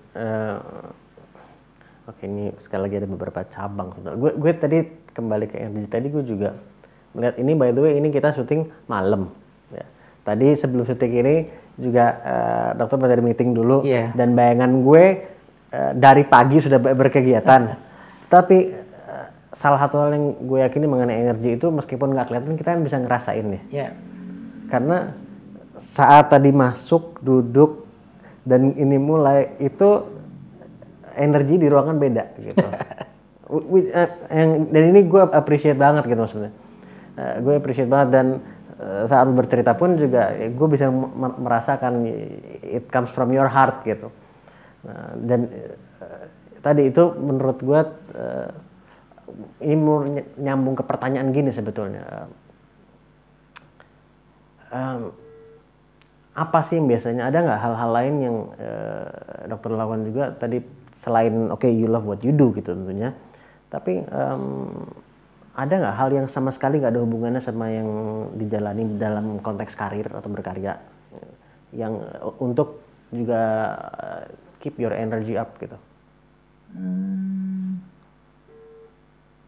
oke, ini sekali lagi ada beberapa cabang sebenarnya. Gue tadi kembali ke energi tadi, gue juga melihat ini, by the way ini kita syuting malam ya. Tadi sebelum syuting ini juga dokter ada meeting dulu dan bayangan gue dari pagi sudah berkegiatan. Tapi salah satu hal yang gue yakini mengenai energi itu meskipun nggak kelihatan kita bisa ngerasain ya. Karena saat tadi masuk, duduk dan ini mulai itu energi di ruangan beda gitu. Dan ini gue appreciate banget gitu maksudnya. Gue appreciate banget dan saat bercerita pun juga gue bisa merasakan it comes from your heart gitu. Dan tadi itu menurut gue ini mau nyambung ke pertanyaan gini sebetulnya. Apa sih yang biasanya, ada nggak hal-hal lain yang dokter lakukan juga tadi selain you love what you do gitu tentunya, tapi ada nggak hal yang sama sekali nggak ada hubungannya sama yang dijalani dalam konteks karir atau berkarya yang untuk juga keep your energy up gitu?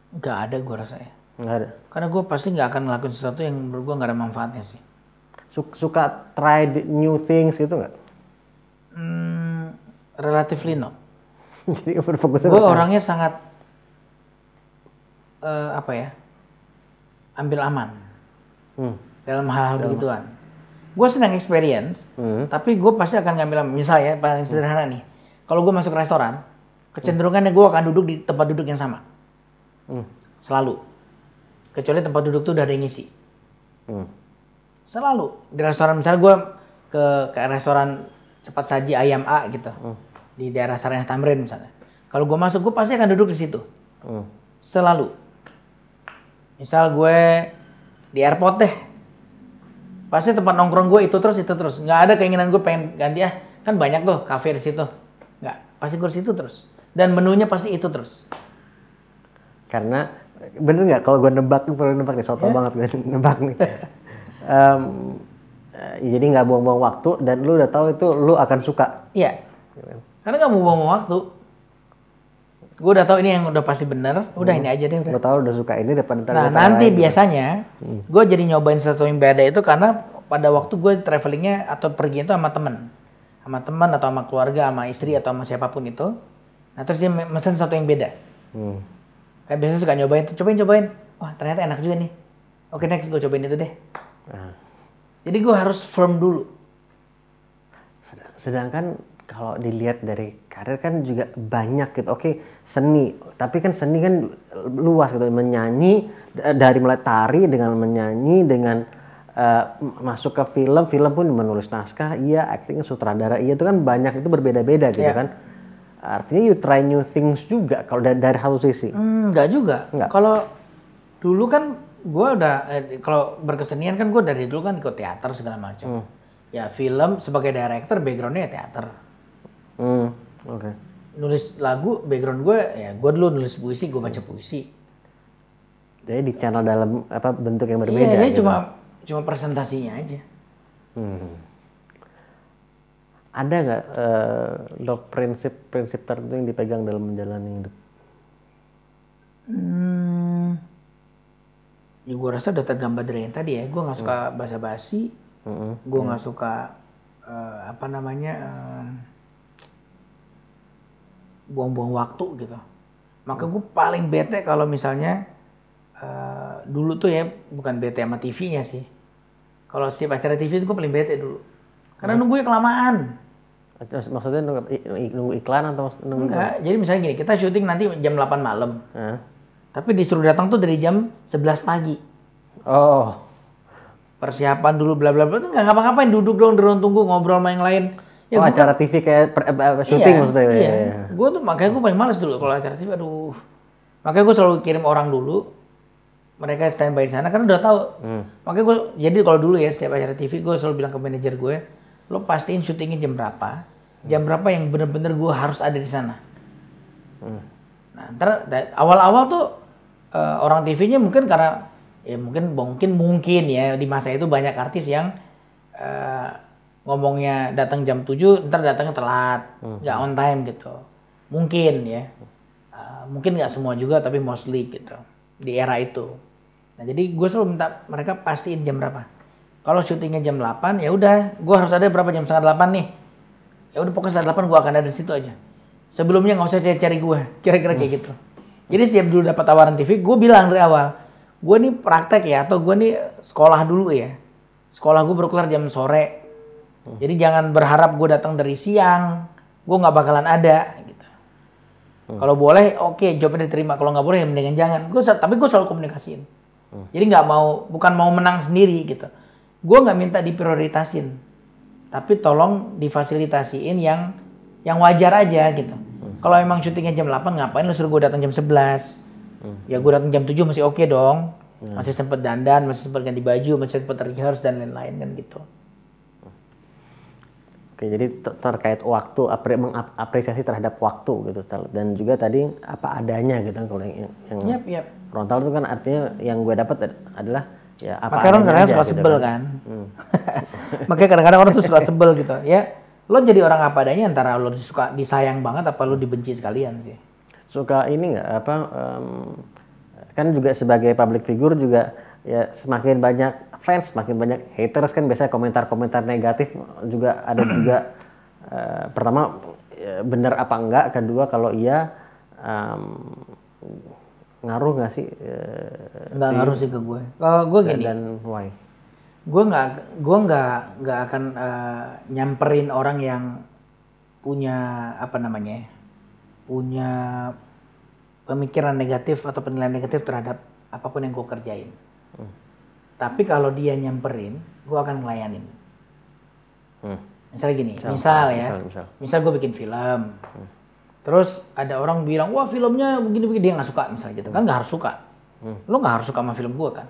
Nggak ada gue rasa ya. Nggak ada. Karena gue pasti nggak akan ngelakuin sesuatu yang menurut gue nggak ada manfaatnya sih. Suka try new things gitu nggak? Relatively no. Jadi berfokus. Gue orangnya sangat ambil aman dalam hal-hal begituan. Gue senang experience, tapi gue pasti akan ngambil aman. Misalnya paling sederhana nih, kalau gue masuk restoran, kecenderungannya gue akan duduk di tempat duduk yang sama. Selalu. Kecuali tempat duduk tuh udah ada yang ngisi. Selalu. Di restoran, misalnya gue ke restoran cepat saji ayam A gitu di daerah Sarinah Tamrin misalnya. Kalau gue masuk, gue pasti akan duduk di situ. Selalu. Misal gue di airport deh, pasti tempat nongkrong gue itu terus. Nggak ada keinginan gue pengen ganti kan banyak tuh kafe di situ. Nggak, pasti gue di situ terus. Dan menunya pasti itu terus. Karena bener nggak kalau gue nebak nih, soto banget gue nebak nih. Jadi nggak buang-buang waktu dan lu udah tahu itu lu akan suka. Iya. Karena nggak mau buang waktu. Gue udah tahu ini yang udah pasti bener. Udah ini aja deh. Gue tahu udah suka ini depan. Nah nanti biasanya gue jadi nyobain sesuatu yang beda itu karena pada waktu gue travelingnya atau pergi itu sama teman atau sama keluarga, sama istri atau sama siapapun itu. Nah terus dia mesen sesuatu yang beda. Kayak biasanya suka nyobain tuh, cobain. Wah ternyata enak juga nih. Oke next gue cobain itu deh. Jadi gue harus firm dulu. Sedangkan kalau dilihat dari karir kan juga banyak gitu. Oke, seni. Tapi kan seni kan luas gitu. Menyanyi, dari mulai tari dengan menyanyi, dengan masuk ke film pun menulis naskah, iya, acting, sutradara, iya, itu kan banyak, itu berbeda-beda gitu kan. Artinya you try new things juga kalau dari satu sisi. Enggak juga. Kalau dulu kan gue udah, kalau berkesenian kan gue dari dulu kan ikut teater segala macam. Ya film sebagai director backgroundnya ya teater. Oke. Nulis lagu background gue ya gue dulu nulis puisi, gue baca puisi. Jadi di channel dalam apa bentuk yang berbeda. Iya, ini gitu. cuma presentasinya aja. Ada nggak lo prinsip tertentu yang dipegang dalam menjalani hidup? Ya gue rasa udah tergambar dari yang tadi ya. Gue nggak suka basa-basi. Gue nggak suka buang-buang waktu gitu. Maka gue paling bete kalau misalnya dulu tuh ya, bukan bete sama TV-nya sih. Kalau setiap acara TV itu gue paling bete dulu. Karena nunggunya kelamaan. Maksudnya nunggu iklan atau nunggu? Enggak, jadi misalnya gini, kita syuting nanti jam 8 malam. Tapi disuruh datang tuh dari jam 11 pagi. Oh. Persiapan dulu bla bla bla, nggak ngapa-ngapain, duduk dong di ruang tunggu ngobrol sama yang lain. Ya, acara TV kayak syuting maksudnya. Iya. Gue tuh makanya gue paling males dulu kalau acara TV, aduh. Makanya gue selalu kirim orang dulu. Mereka standby di sana kan udah tahu. Makanya gue, jadi kalau dulu ya setiap acara TV gue selalu bilang ke manajer gue, lo pastiin syutingnya jam berapa, jam berapa yang bener-bener gue harus ada di sana. Nah, ntar awal-awal tuh orang TV-nya mungkin karena ya mungkin ya di masa itu banyak artis yang ngomongnya datang jam 7, ntar datangnya telat, nggak on time gitu. Mungkin ya, mungkin nggak semua juga tapi mostly gitu di era itu. Nah jadi gue selalu minta mereka pastiin jam berapa. Kalau syutingnya jam 8 ya udah, gue harus ada berapa, jam setengah 8 nih. Ya udah pokoknya setengah 8 gue akan ada di situ aja. Sebelumnya nggak usah cari gue, kira-kira kayak gitu. Jadi setiap dulu dapat tawaran TV, gue bilang dari awal, gue nih praktek ya, atau gue nih sekolah dulu ya. Sekolah gue berkelar jam sore. Jadi jangan berharap gue datang dari siang, gue nggak bakalan ada. Gitu. Kalau boleh, oke, jawabnya diterima. Kalau nggak boleh, ya mendingan jangan. Tapi gue selalu komunikasiin. Jadi nggak mau, bukan mau menang sendiri gitu. Gue nggak minta diprioritasin, tapi tolong difasilitasiin yang wajar aja gitu. Kalau emang syutingnya jam 8, ngapain lu suruh gue datang jam 11? Ya gue datang jam 7 masih oke dong. Masih sempet dandan, masih sempet ganti baju, masih sempet rehearse dan lain-lain kan gitu. Oke, jadi terkait waktu, mengapresiasi terhadap waktu gitu, dan juga tadi apa adanya gitu kan. Kalau yang Yap. frontal itu kan artinya yang gue dapat adalah ya apa makanya adanya. Makanya orang kadang suka gitu sebel kan. Makanya kadang-kadang orang tuh suka sebel gitu. Ya, lo jadi orang apa adanya, antara lo suka disayang banget apa lo dibenci sekalian sih. Suka ini nggak kan juga sebagai public figure juga ya, semakin banyak fans, semakin banyak haters kan, biasanya komentar-komentar negatif juga ada juga. Pertama benar apa enggak, kedua kalau iya ngaruh nggak sih? Nggak ngaruh sih ke gue. Kalau gue gini. Dan why? Gue nggak akan nyamperin orang yang punya punya pemikiran negatif atau penilaian negatif terhadap apapun yang gue kerjain. Tapi kalau dia nyamperin, gue akan ngelayanin. Misalnya gini, misal gue bikin film. Terus ada orang bilang, wah filmnya begini-begini, dia nggak suka misalnya gitu. Kan nggak harus suka. Lo nggak harus suka sama film gue kan.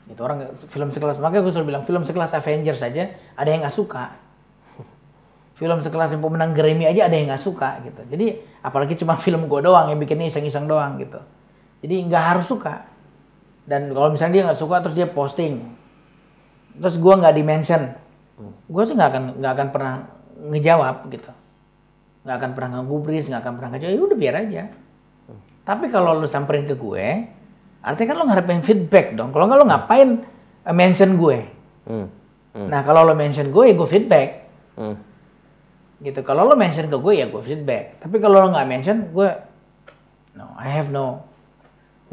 Gitu, orang film sekelas, makanya gue selalu bilang, film sekelas Avengers saja ada yang nggak suka. Film sekelas yang pemenang Grammy aja ada yang nggak suka gitu. Jadi apalagi cuma film gue doang yang bikinnya iseng-iseng doang gitu. Jadi nggak harus suka. Dan kalau misalnya dia nggak suka terus dia posting, terus gue nggak di-mention, gue sih nggak akan pernah ngejawab gitu, nggak akan pernah ngegubris, nggak akan pernah ngejawab. Ya udah biar aja. Tapi kalau lu samperin ke gue, artinya kan lo ngarepin feedback dong. Kalau nggak lo ngapain mention gue? Nah kalau lo mention gue ya gue feedback. Gitu. Kalau lo mention ke gue ya gue feedback. Tapi kalau lo nggak mention gue,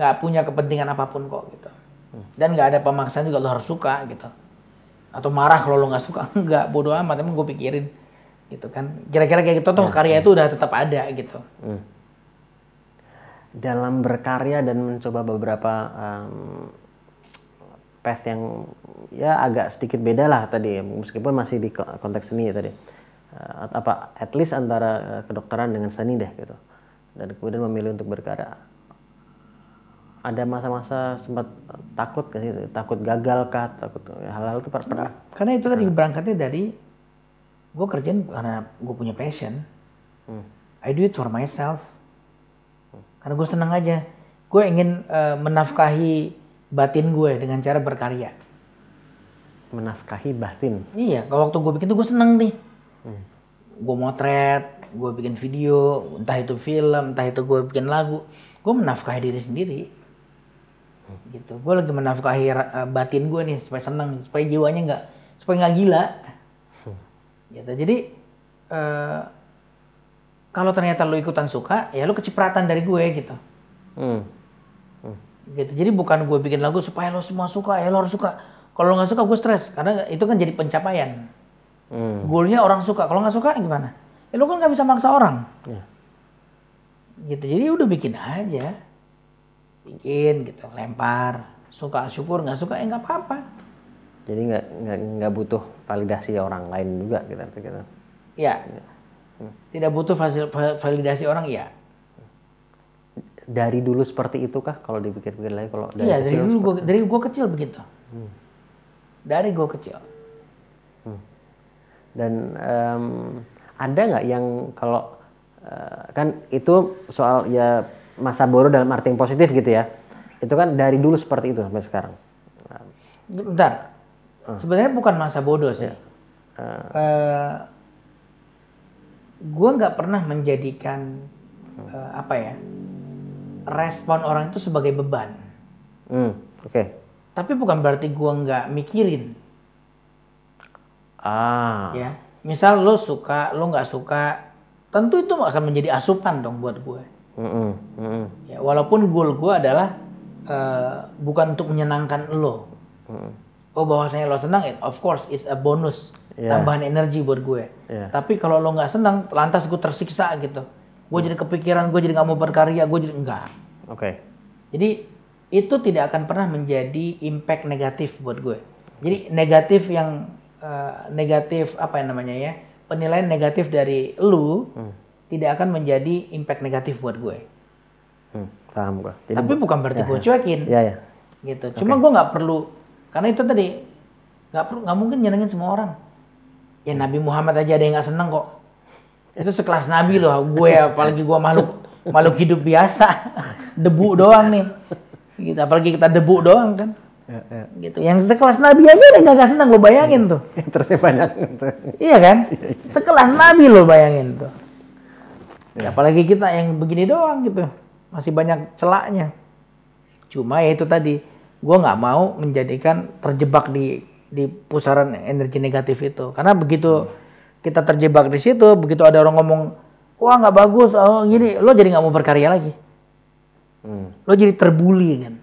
nggak punya kepentingan apapun kok gitu. Dan nggak ada pemaksaan juga lo harus suka gitu. Atau marah kalau lo nggak suka, nggak, bodo amat, emang gue pikirin gitu kan. Kira-kira kayak gitu toh karya itu udah tetap ada gitu. Dalam berkarya dan mencoba beberapa path yang ya agak sedikit beda lah tadi, meskipun masih di konteks seni ya tadi. At least antara kedokteran dengan seni deh gitu. Dan kemudian memilih untuk berkarya. Ada masa-masa sempat takut gak sih? Takut gagal kah? Takut hal-hal itu pernah? Karena itu tadi berangkatnya dari gue kerjain karena gue punya passion. I do it for myself. Karena gue senang aja. Gue ingin menafkahi batin gue dengan cara berkarya. Menafkahi batin? Iya, kalau waktu gue bikin tuh gue seneng nih. Gue motret, gue bikin video, entah itu film, entah itu gue bikin lagu. Gue menafkahi diri sendiri. Gitu. Gue lagi menafkahi batin gue nih supaya seneng, supaya jiwanya supaya nggak gila. Gitu. Jadi kalau ternyata lo ikutan suka, ya lo kecipratan dari gue gitu. Gitu. Jadi bukan gue bikin lagu supaya lo semua suka, ya lo harus suka. Kalau lo nggak suka gue stres, karena itu kan jadi pencapaian. Goalnya orang suka, kalau nggak suka gimana? Ya lo kan nggak bisa maksa orang. Gitu. Jadi udah bikin aja. Bikin gitu, lempar, suka syukur, nggak suka ya nggak apa-apa. Jadi nggak butuh validasi orang lain juga gitu. Ya, tidak butuh validasi orang ya. Dari dulu seperti itu kah? Kalau dipikir-pikir lagi, kalau dari dulu dari gue kecil begitu. Dari gue kecil. Dan ada nggak yang kalau kan itu soal ya masa bodoh dalam arti yang positif gitu ya, itu kan dari dulu seperti itu sampai sekarang. Bentar, sebenarnya bukan masa bodoh sih. Gue nggak pernah menjadikan respon orang itu sebagai beban. Oke. Tapi bukan berarti gue nggak mikirin. Ya, misal lo suka, lo nggak suka, tentu itu akan menjadi asupan dong buat gue. Ya, walaupun goal gue adalah bukan untuk menyenangkan lo. Oh bahwasanya lo senang, of course it's a bonus, tambahan energi buat gue. Tapi kalau lo nggak senang, lantas gue tersiksa gitu. Gue jadi kepikiran, gue jadi nggak mau berkarya, gue jadi enggak. Jadi itu tidak akan pernah menjadi impact negatif buat gue. Jadi negatif yang negatif penilaian negatif dari lu tidak akan menjadi impact negatif buat gue. Paham gue. Tapi bukan berarti gue cuekin. Gitu. Cuma gue nggak perlu, karena itu tadi nggak mungkin nyenengin semua orang. Ya Nabi Muhammad aja ada yang nggak seneng kok. Itu sekelas Nabi loh. Gue apalagi gue makhluk hidup biasa, debu doang nih. Gitu. Apalagi kita debu doang kan. Gitu. Yang sekelas Nabi aja ada nggak seneng, lo bayangin tuh. Terusnya banyak. Iya kan? Sekelas Nabi lo bayangin tuh. Ya, apalagi kita yang begini doang gitu, masih banyak celaknya. Cuma ya itu tadi, gue nggak mau menjadikan terjebak di pusaran energi negatif itu. Karena begitu kita terjebak di situ, begitu ada orang ngomong, wah nggak bagus, oh gini, lo jadi nggak mau berkarya lagi. Lo jadi terbuli kan.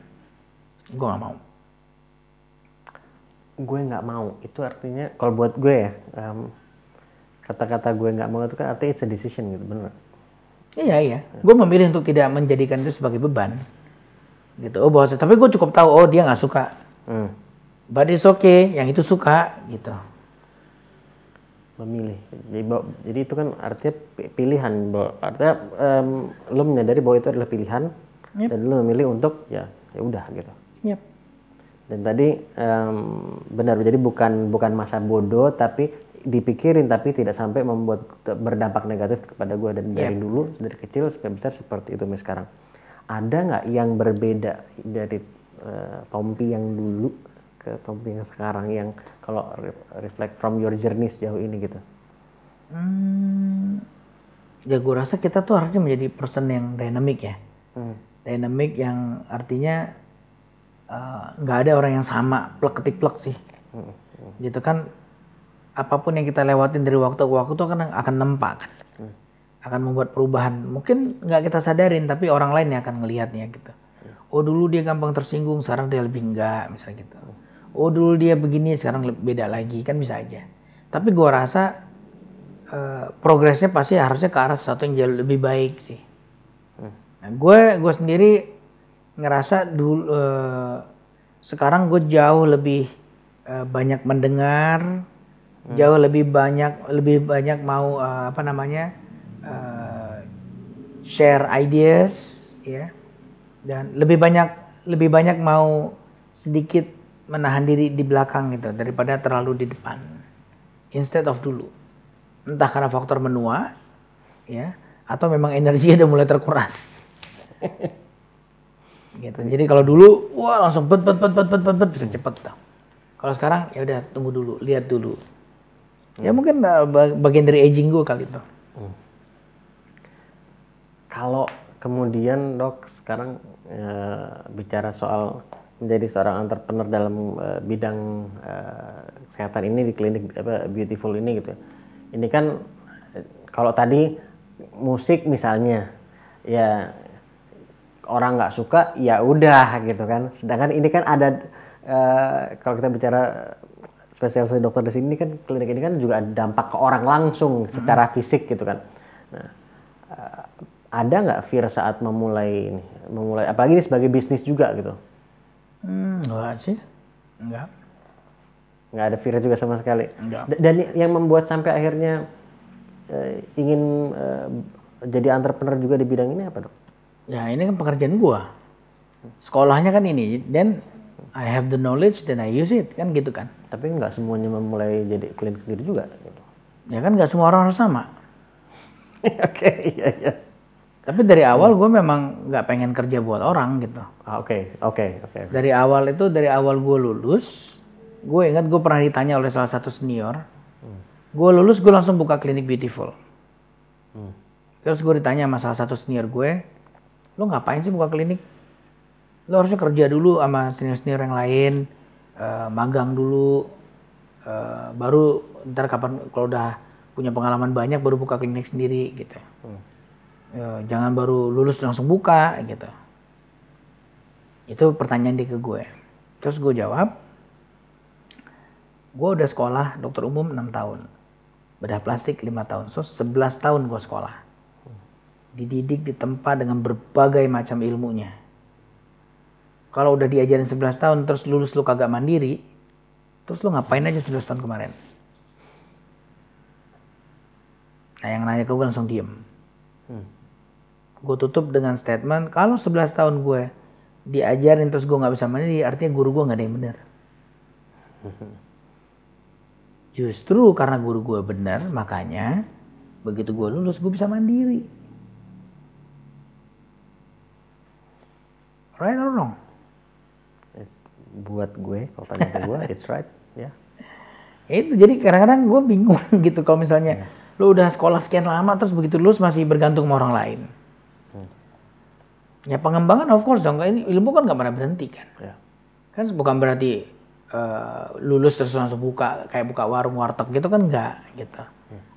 Gue nggak mau. Gue nggak mau, itu artinya kalau buat gue ya, kata-kata gue nggak mau itu kan artinya it's a decision gitu, bener. Iya. Gue memilih untuk tidak menjadikan itu sebagai beban. Gitu. Oh bahwa, tapi gue cukup tahu, oh dia nggak suka. But it's okay, yang itu suka gitu. Memilih. Jadi itu kan artinya pilihan, artinya lo menyadari bahwa itu adalah pilihan. Yep. Dan lo memilih untuk ya udah gitu. Yep. Dan tadi benar, jadi bukan masa bodoh tapi dipikirin, tapi tidak sampai membuat berdampak negatif kepada gue. Dan dari dulu, dari kecil sampai besar seperti itu sekarang. Ada nggak yang berbeda dari Tompi yang dulu ke Tompi yang sekarang, yang kalau reflect from your journey sejauh ini gitu? Ya gue rasa kita tuh harusnya menjadi person yang dynamic ya. Dynamic yang artinya nggak ada orang yang sama plek ketik plek sih. Gitu kan, apapun yang kita lewatin dari waktu ke waktu tuh akan nempak kan. Akan membuat perubahan. Mungkin nggak kita sadarin tapi orang lain yang akan ngelihatnya gitu. Oh dulu dia gampang tersinggung, sekarang dia lebih enggak misalnya gitu. Oh dulu dia begini, sekarang beda lagi, kan bisa aja. Tapi gue rasa progresnya pasti harusnya ke arah sesuatu yang jauh lebih baik sih. Nah, gue sendiri ngerasa dulu sekarang gue jauh lebih banyak mendengar, jauh lebih banyak mau share ideas, ya, dan lebih banyak mau sedikit menahan diri di belakang gitu daripada terlalu di depan, instead of dulu. Entah karena faktor menua, ya, atau memang energinya udah mulai terkuras. Gitu. Jadi kalau dulu, wah langsung bet bisa cepet tuh. Kalau sekarang ya udah tunggu dulu, lihat dulu. Ya mungkin bagian dari aging gue kali itu. Kalau kemudian Dok sekarang bicara soal menjadi seorang entrepreneur dalam bidang kesehatan ini di klinik Beautiful ini gitu. Ini kan kalau tadi musik misalnya, ya orang nggak suka ya udah gitu kan. Sedangkan ini kan ada kalau kita bicara spesialis dokter di sini kan, klinik ini kan juga ada dampak ke orang langsung secara fisik gitu kan. Nah, ada nggak fear saat memulai apalagi ini sebagai bisnis juga gitu? Enggak sih, enggak ada fear juga sama sekali. Enggak. Dan yang membuat sampai akhirnya ingin jadi entrepreneur juga di bidang ini apa, Dok? Ya ini kan pekerjaan gua, sekolahnya kan ini, dan I have the knowledge then I use it, kan gitu kan. Tapi nggak semuanya memulai jadi klinik sendiri juga gitu. Ya kan nggak semua orang harus sama. Oke, iya. Tapi dari awal gue memang nggak pengen kerja buat orang gitu. Oke. Dari awal gue lulus, gue ingat gue pernah ditanya oleh salah satu senior. Gue lulus, gue langsung buka klinik Beautiful. Terus gue ditanya sama salah satu senior gue, lo ngapain sih buka klinik? Lo harusnya kerja dulu sama senior-senior yang lain, magang dulu, baru ntar kapan kalau udah punya pengalaman banyak baru buka klinik sendiri gitu. Jangan baru lulus langsung buka gitu. Itu pertanyaan dia ke gue. Terus gue jawab, gue udah sekolah dokter umum 6 tahun, bedah plastik 5 tahun, so 11 tahun gue sekolah. Dididik di tempat dengan berbagai macam ilmunya. Kalau udah diajarin 11 tahun terus lulus lu kagak mandiri, terus lu ngapain aja 11 tahun kemarin? Nah yang nanya ke gue langsung diem. Gue tutup dengan statement, kalau 11 tahun gue diajarin terus gue gak bisa mandiri, artinya guru gue gak ada yang benar. Justru karena guru gue benar, makanya begitu gue lulus gue bisa mandiri. Right or wrong? Buat gue, kalau tanya ke gue, it's right, ya. Itu jadi kadang-kadang gue bingung gitu kalau misalnya lu udah sekolah sekian lama terus begitu lulus masih bergantung sama orang lain. Ya pengembangan of course dong, ini ilmu kan nggak pernah berhenti kan. Kan bukan berarti lulus terus langsung buka kayak buka warung warteg gitu kan, nggak gitu.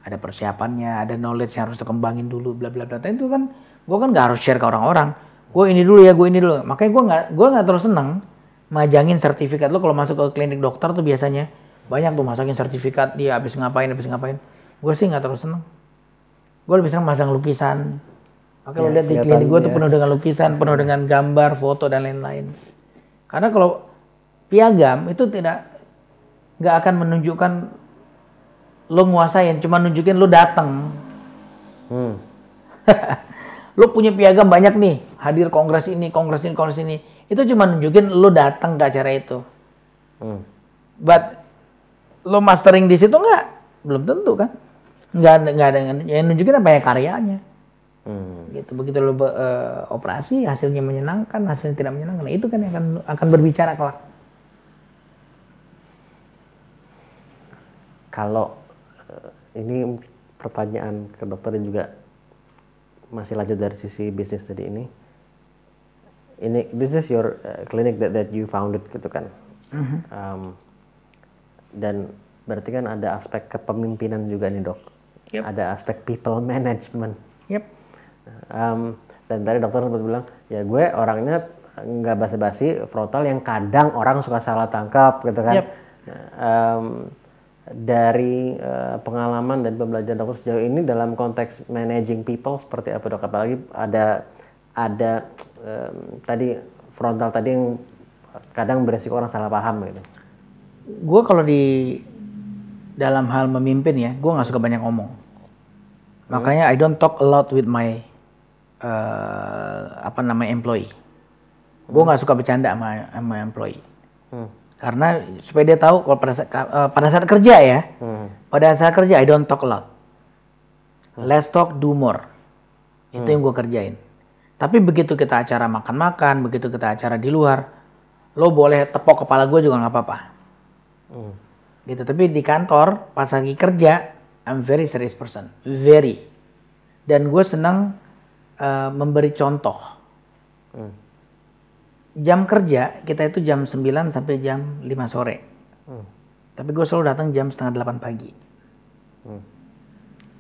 Ada persiapannya, ada knowledge yang harus dikembangin dulu, bla bla bla. Itu kan gue kan nggak harus share ke orang-orang. Gue ini dulu ya, gue ini dulu. Makanya gue nggak terlalu seneng majangin sertifikat. Lo kalau masuk ke klinik dokter tuh biasanya banyak tuh masakin sertifikat dia habis ngapain. Gue sih nggak terlalu seneng. Gue lebih seneng masang lukisan. Makanya lo lihat di klinik gue tuh penuh dengan lukisan, penuh dengan gambar, foto dan lain-lain. Karena kalau piagam itu nggak akan menunjukkan lo nguasain, cuma nunjukin lo datang. Lo punya piagam banyak nih, hadir kongres ini. Itu cuma nunjukin lo datang ke acara itu. But lo mastering di situ nggak? Belum tentu kan? Nggak ada yang nunjukin apa ya karyanya. Gitu. Begitu lo operasi, hasilnya menyenangkan, hasilnya tidak menyenangkan, nah, itu kan yang akan berbicara kelak. Kalau ini pertanyaan ke dokter dan juga masih lanjut dari sisi bisnis tadi ini this is your clinic that you founded gitu kan. Dan berarti kan ada aspek kepemimpinan juga nih dok. Yep. Ada aspek people management. Yep. Dan tadi dokter sempat bilang, ya gue orangnya nggak basa-basi, frontal yang kadang orang suka salah tangkap gitu kan. Yep. Dari pengalaman dan pembelajaran dokter sejauh ini dalam konteks managing people seperti apa dok? Apalagi ada tadi frontal tadi yang kadang beresiko orang salah paham gitu. Gue kalau di dalam hal memimpin ya, gue nggak suka banyak ngomong. Makanya I don't talk a lot with my employee. Gue nggak suka bercanda sama employee. Karena supaya dia tahu kalau pada saat kerja ya, pada saat kerja I don't talk a lot. Let's talk, do more. Itu yang gue kerjain. Tapi begitu kita acara makan-makan, begitu kita acara di luar, lo boleh tepok kepala gue juga nggak apa-apa. Gitu. Tapi di kantor pas lagi kerja, I'm very serious person, very. Dan gue senang memberi contoh. Jam kerja kita itu jam 9 sampai jam 5 sore. Tapi gue selalu datang jam 7:30 pagi.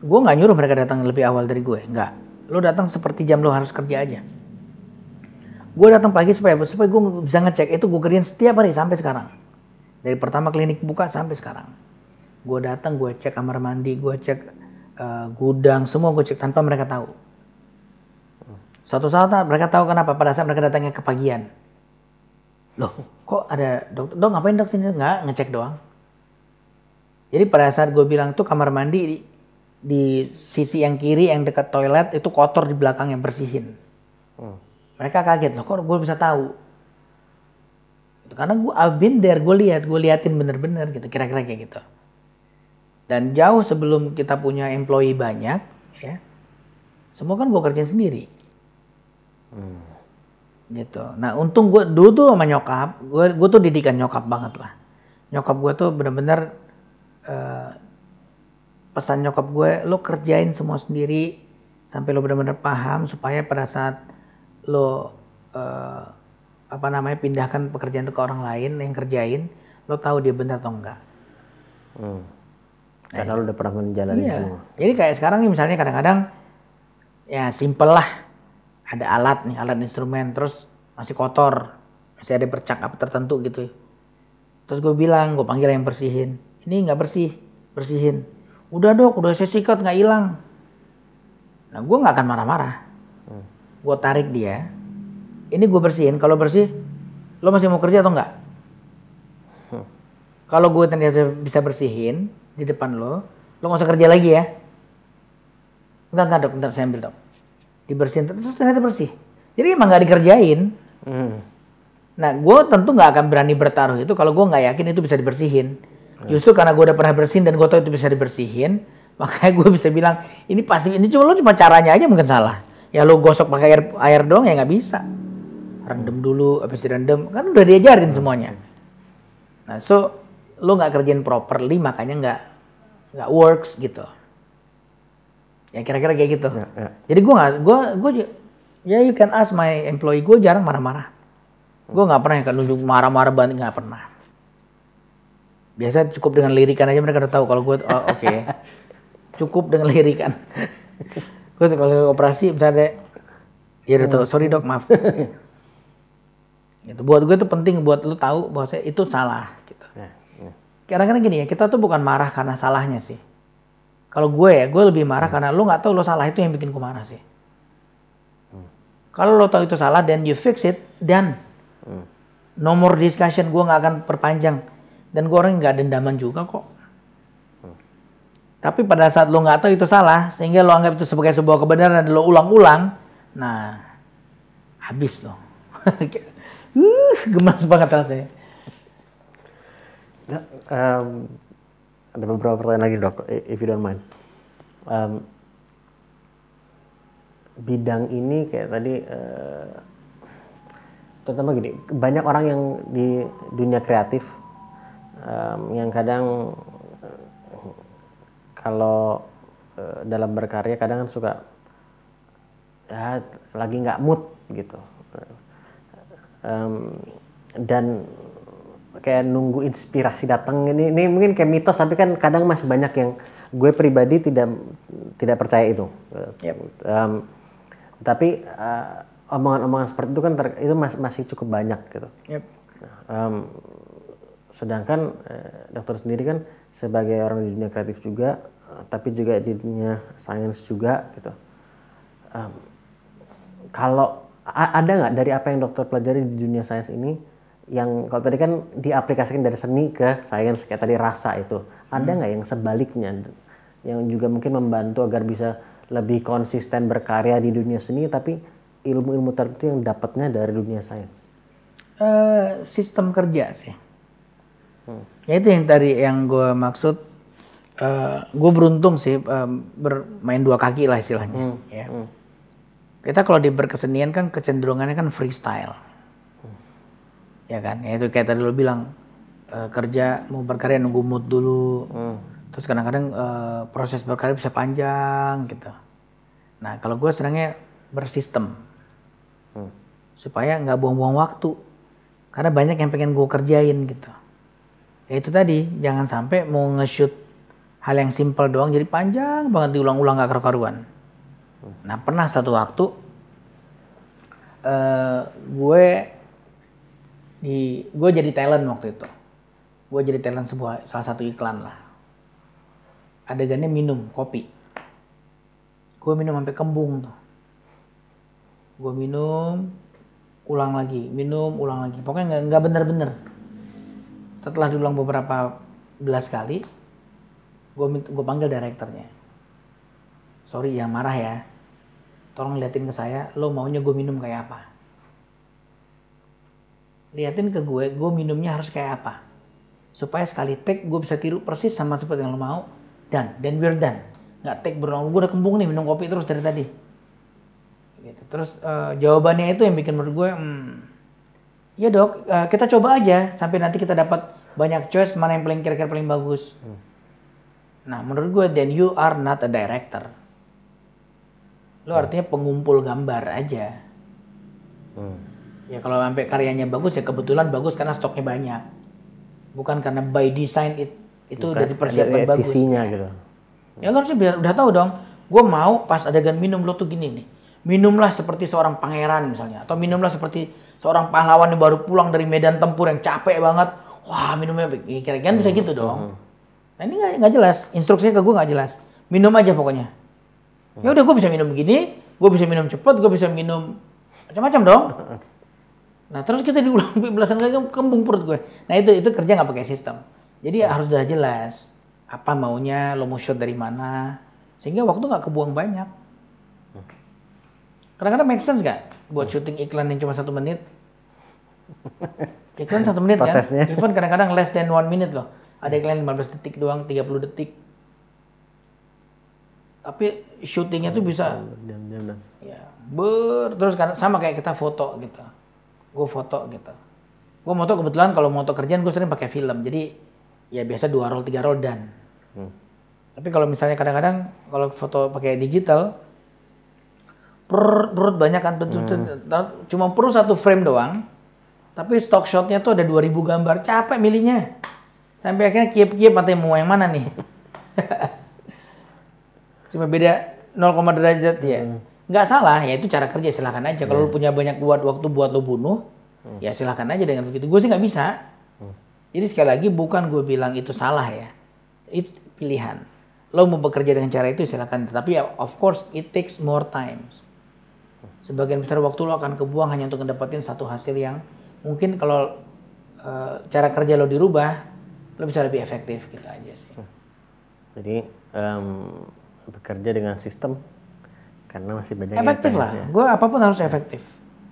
Gue nggak nyuruh mereka datang lebih awal dari gue, nggak. Lo datang seperti jam lo harus kerja aja. Gue datang pagi supaya gue bisa ngecek. Itu gue kerjain setiap hari sampai sekarang. Dari pertama klinik buka sampai sekarang. Gue datang, gue cek kamar mandi, gue cek gudang, semua gue cek tanpa mereka tahu. Suatu saat mereka tahu kenapa, pada saat mereka datangnya kepagian. Loh, kok ada dokter? Dok, ngapain dok sini? Nggak, ngecek doang. Jadi pada saat gue bilang tuh kamar mandi di sisi yang kiri yang dekat toilet itu kotor di belakang yang bersihin. Mereka kaget, loh kok gue bisa tahu? Karena I've been there, gue liatin bener-bener gitu, kira-kira kayak gitu. Dan jauh sebelum kita punya employee banyak, ya, semua kan gue kerjain sendiri. Gitu. Nah untung gue dulu tuh sama nyokap, gue tuh didikan nyokap banget lah. Nyokap gue tuh bener-bener pesan nyokap gue, lo kerjain semua sendiri sampai lo bener-bener paham supaya pada saat lo pindahkan pekerjaan itu ke orang lain yang kerjain, lo tahu dia benar atau enggak. Karena lo udah pernah menjalani semua. Jadi kayak sekarang nih misalnya kadang-kadang ya simple lah. Ada alat instrumen, terus masih kotor, masih ada bercak apa tertentu gitu. Terus gue bilang, gue panggil yang bersihin. Ini nggak bersih, bersihin. Udah dok, udah saya sikat nggak hilang. Nah gue nggak akan marah-marah. Gue tarik dia. Ini gue bersihin. Kalau bersih, lo masih mau kerja atau enggak? Kalau gue ternyata bisa bersihin di depan lo nggak usah kerja lagi ya. Enggak dok, bentar saya ambil dok. Dibersihin terus ternyata bersih. Jadi emang nggak dikerjain. Nah, gue tentu nggak akan berani bertaruh itu kalau gue nggak yakin itu bisa dibersihin. Justru karena gue udah pernah bersihin dan gue tahu itu bisa dibersihin, makanya gue bisa bilang ini pasti ini cuma caranya aja mungkin salah. Ya lo gosok pakai air doang ya nggak bisa. Rendam dulu, habis direndam kan udah diajarin semuanya. Nah, so lo nggak kerjain properly makanya nggak works gitu. Ya kira-kira kayak gitu. Jadi gue you can ask my employee, gue jarang marah-marah. Gue nggak pernah yang nunjuk marah-marah banget, nggak pernah. Biasa cukup dengan lirikan aja mereka udah tahu kalau gue oke. Cukup dengan lirikan. Gue kalau operasi misalnya ya udah tahu, sorry dok maaf. Gitu. Buat gue itu penting buat lu tahu bahwa itu salah. Gitu. Kadang-kadang gini ya, kita tuh bukan marah karena salahnya sih. Kalau gue lebih marah karena lo nggak tahu lo salah, itu yang bikin gue marah sih. Kalau lo tahu itu salah, then you fix it, dan no more discussion, gue nggak akan perpanjang. Dan gue orang nggak dendaman juga kok. Tapi pada saat lo nggak tahu itu salah, sehingga lo anggap itu sebagai sebuah kebenaran dan lo ulang-ulang, nah habis lo. Gemas banget rasanya. Ada beberapa pertanyaan lagi dok, if you don't mind. Bidang ini kayak tadi, terutama gini, banyak orang yang di dunia kreatif yang kadang kalau dalam berkarya kadang kan suka ya lagi nggak mood gitu, dan kayak nunggu inspirasi datang. Ini mungkin kayak mitos, tapi kan kadang masih banyak yang gue pribadi tidak percaya itu. Yep. Tapi omongan-omongan seperti itu kan itu masih cukup banyak gitu. Yep. Sedangkan dokter sendiri kan sebagai orang di dunia kreatif juga, tapi juga di dunia sains juga gitu. Kalau ada nggak dari apa yang dokter pelajari di dunia sains ini, yang kalau tadi kan diaplikasikan dari seni ke sains kayak tadi rasa itu, ada nggak yang sebaliknya yang juga mungkin membantu agar bisa lebih konsisten berkarya di dunia seni, tapi ilmu-ilmu tertentu yang dapatnya dari dunia sains? Sistem kerja sih. Ya itu yang tadi yang gue maksud. Gue beruntung sih bermain dua kaki lah istilahnya. Ya. Kita kalau di berkesenian kan kecenderungannya kan freestyle. Ya kan, ya itu kayak tadi lo bilang, kerja mau berkarya nunggu mood dulu. Terus kadang-kadang proses berkarya bisa panjang gitu. Nah kalau gue senangnya bersistem, supaya nggak buang-buang waktu. Karena banyak yang pengen gue kerjain gitu. Ya itu tadi, jangan sampai mau nge-shoot hal yang simple doang jadi panjang banget, diulang-ulang gak karu-karuan. Nah pernah satu waktu gue jadi talent waktu itu. Gue jadi talent salah satu iklan lah. Adegannya minum kopi. Gue minum sampai kembung tuh. Gue minum, ulang lagi, minum, ulang lagi. Pokoknya nggak bener-bener. Setelah diulang beberapa belas kali, gue panggil direkturnya. Sorry yang marah ya. Tolong liatin ke saya, lo maunya gue minum kayak apa? Liatin ke gue minumnya harus kayak apa? Supaya sekali take gue bisa tiru persis sama seperti yang lo mau. Dan we're done. Nggak take berulang, gue udah kembung nih minum kopi terus dari tadi. Gitu. Terus jawabannya itu yang bikin menurut gue, ya dok, kita coba aja sampai nanti kita dapat banyak choice mana yang kira-kira paling bagus. Nah menurut gue, then you are not a director. Lo artinya pengumpul gambar aja. Ya kalau sampai karyanya bagus ya kebetulan bagus karena stoknya banyak. Bukan karena by design itu udah dipersiapkan bagus. Visinya gitu. Ya lo harusnya udah tahu dong. Gue mau pas adegan minum lo tuh gini nih. Minumlah seperti seorang pangeran misalnya. Atau minumlah seperti seorang pahlawan yang baru pulang dari medan tempur yang capek banget. Wah minumnya kira-kira bisa gitu dong. Nah ini nggak jelas. Instruksinya ke gue nggak jelas. Minum aja pokoknya. Ya udah gue bisa minum begini. Gue bisa minum cepat. Gue bisa minum macam-macam dong. Nah terus kita diulang belasan kali kembung perut gue. Nah itu kerja nggak pakai sistem. Jadi harus udah jelas apa maunya, lo mau shoot dari mana, sehingga waktu nggak kebuang banyak. Kadang-kadang make sense nggak buat syuting iklan yang cuma 1 menit? Iklan 1 menit prosesnya. Kan? Even kadang-kadang less than 1 minute loh. Ada iklan 15 detik doang, 30 detik. Tapi syutingnya tuh bisa ya, terus kan sama kayak kita foto gitu. Gue foto gitu. Gue moto kebetulan kalau moto kerjaan gue sering pakai film. Jadi ya biasa 2 roll 3 roll dan. Tapi kalau misalnya kadang-kadang kalau foto pakai digital, perut banyak kan cuma perlu 1 frame doang. Tapi stock shotnya tuh ada 2000 gambar, capek milihnya. Sampai akhirnya kiep-kiep atau mau yang mana nih. Cuma beda 0, derajat ya. Nggak salah, ya itu cara kerja, silakan aja. Kalau lu punya banyak waktu buat lo bunuh, ya silakan aja dengan begitu. Gue sih nggak bisa. Jadi sekali lagi bukan gue bilang itu salah ya. Itu pilihan. Lo mau bekerja dengan cara itu silakan. Tapi ya, of course it takes more times. Sebagian besar waktu lo akan kebuang hanya untuk mendapatkan satu hasil yang mungkin kalau cara kerja lo dirubah, lo bisa lebih efektif gitu aja sih. Jadi bekerja dengan sistem karena masih banyak efektif lah. Ya. Gue apapun harus efektif.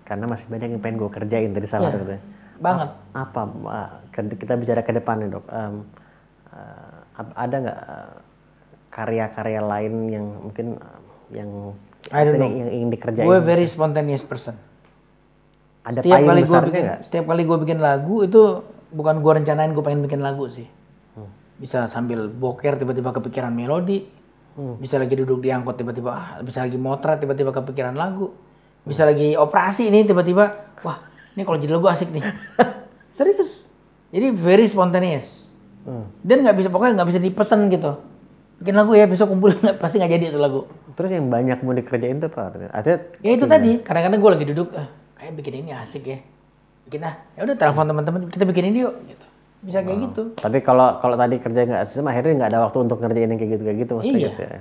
Karena masih banyak yang pengen gue kerjain tadi salah tuh katanya. Banget. Apa kita bicara ke depan nih dok? Ada nggak karya-karya lain yang mungkin yang ingin dikerjain? Gue very spontaneous person. Ada payung besarnya nggak? Setiap kali gue bikin lagu itu bukan gue rencanain gue pengen bikin lagu sih. Bisa sambil boker tiba-tiba kepikiran melodi. Bisa lagi duduk di angkot tiba-tiba bisa lagi motret tiba-tiba kepikiran lagu. Bisa lagi operasi ini tiba-tiba wah ini kalau jadi lagu asik nih. Serius. Jadi very spontaneous. Dan pokoknya nggak bisa dipesan gitu. Bikin lagu ya besok kumpul pasti nggak jadi itu lagu. Terus yang banyak mau dikerjain tuh apa? Ya itu tadi. Kadang-kadang gue lagi duduk kayak bikin ini asik ya. Bikin ya udah telepon teman-teman kita bikin ini yuk gitu. Bisa kayak gitu. Tapi kalau tadi kerja nggak sistem akhirnya nggak ada waktu untuk ngerjain yang kayak gitu maksudnya iya. Gitu ya.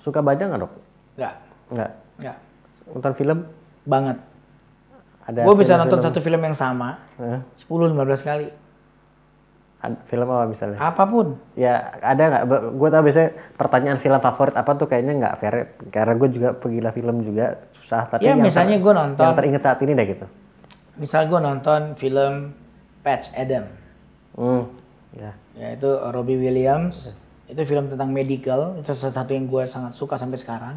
Suka baca nggak dok? Nggak. Nonton film? Banget. Gue bisa nonton satu film yang sama 10-15 kali. Film apa misalnya? Apapun. Ya ada nggak? Gue tau biasanya pertanyaan film favorit apa tuh kayaknya nggak fair. Karena gue juga penggila film juga susah. Tapi ya misalnya gue nonton. Yang teringat saat ini deh gitu. Misal gue nonton film Patch Adams. Ya itu Robbie Williams. Itu film tentang medical. Itu salah satu yang gue sangat suka sampai sekarang.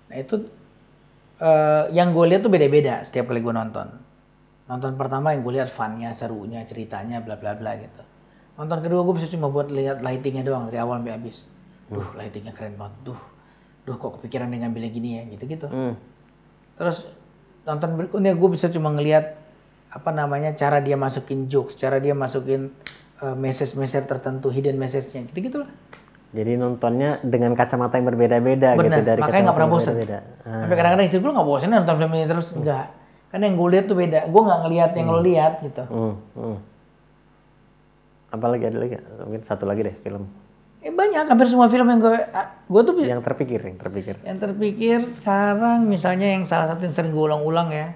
Nah itu yang gue lihat tuh beda-beda setiap kali gue nonton. Nonton pertama yang gue lihat funnya, serunya, ceritanya, bla bla bla gitu. Nonton kedua gue bisa cuma buat lihat lightingnya doang dari awal sampai habis. Lightingnya keren banget. Duh kok kepikiran dia ngambilnya gini ya gitu-gitu. Terus nonton berikutnya gue bisa cuma ngelihat cara dia masukin jokes, cara dia masukin message tertentu, hidden message-nya gitu-gitu lah. Jadi nontonnya dengan kacamata yang berbeda-beda gitu dari makanya nggak pernah bosan. Sampai kadang-kadang istri gue nggak bosan nonton film ini terus enggak. Karena yang gue lihat tuh beda. Gue nggak ngelihat yang lo lihat gitu. Apalagi ada lagi? Mungkin satu lagi deh film. Banyak, hampir semua film yang gue tuh yang terpikir. Yang terpikir sekarang misalnya yang salah satu yang sering gue ulang-ulang ya.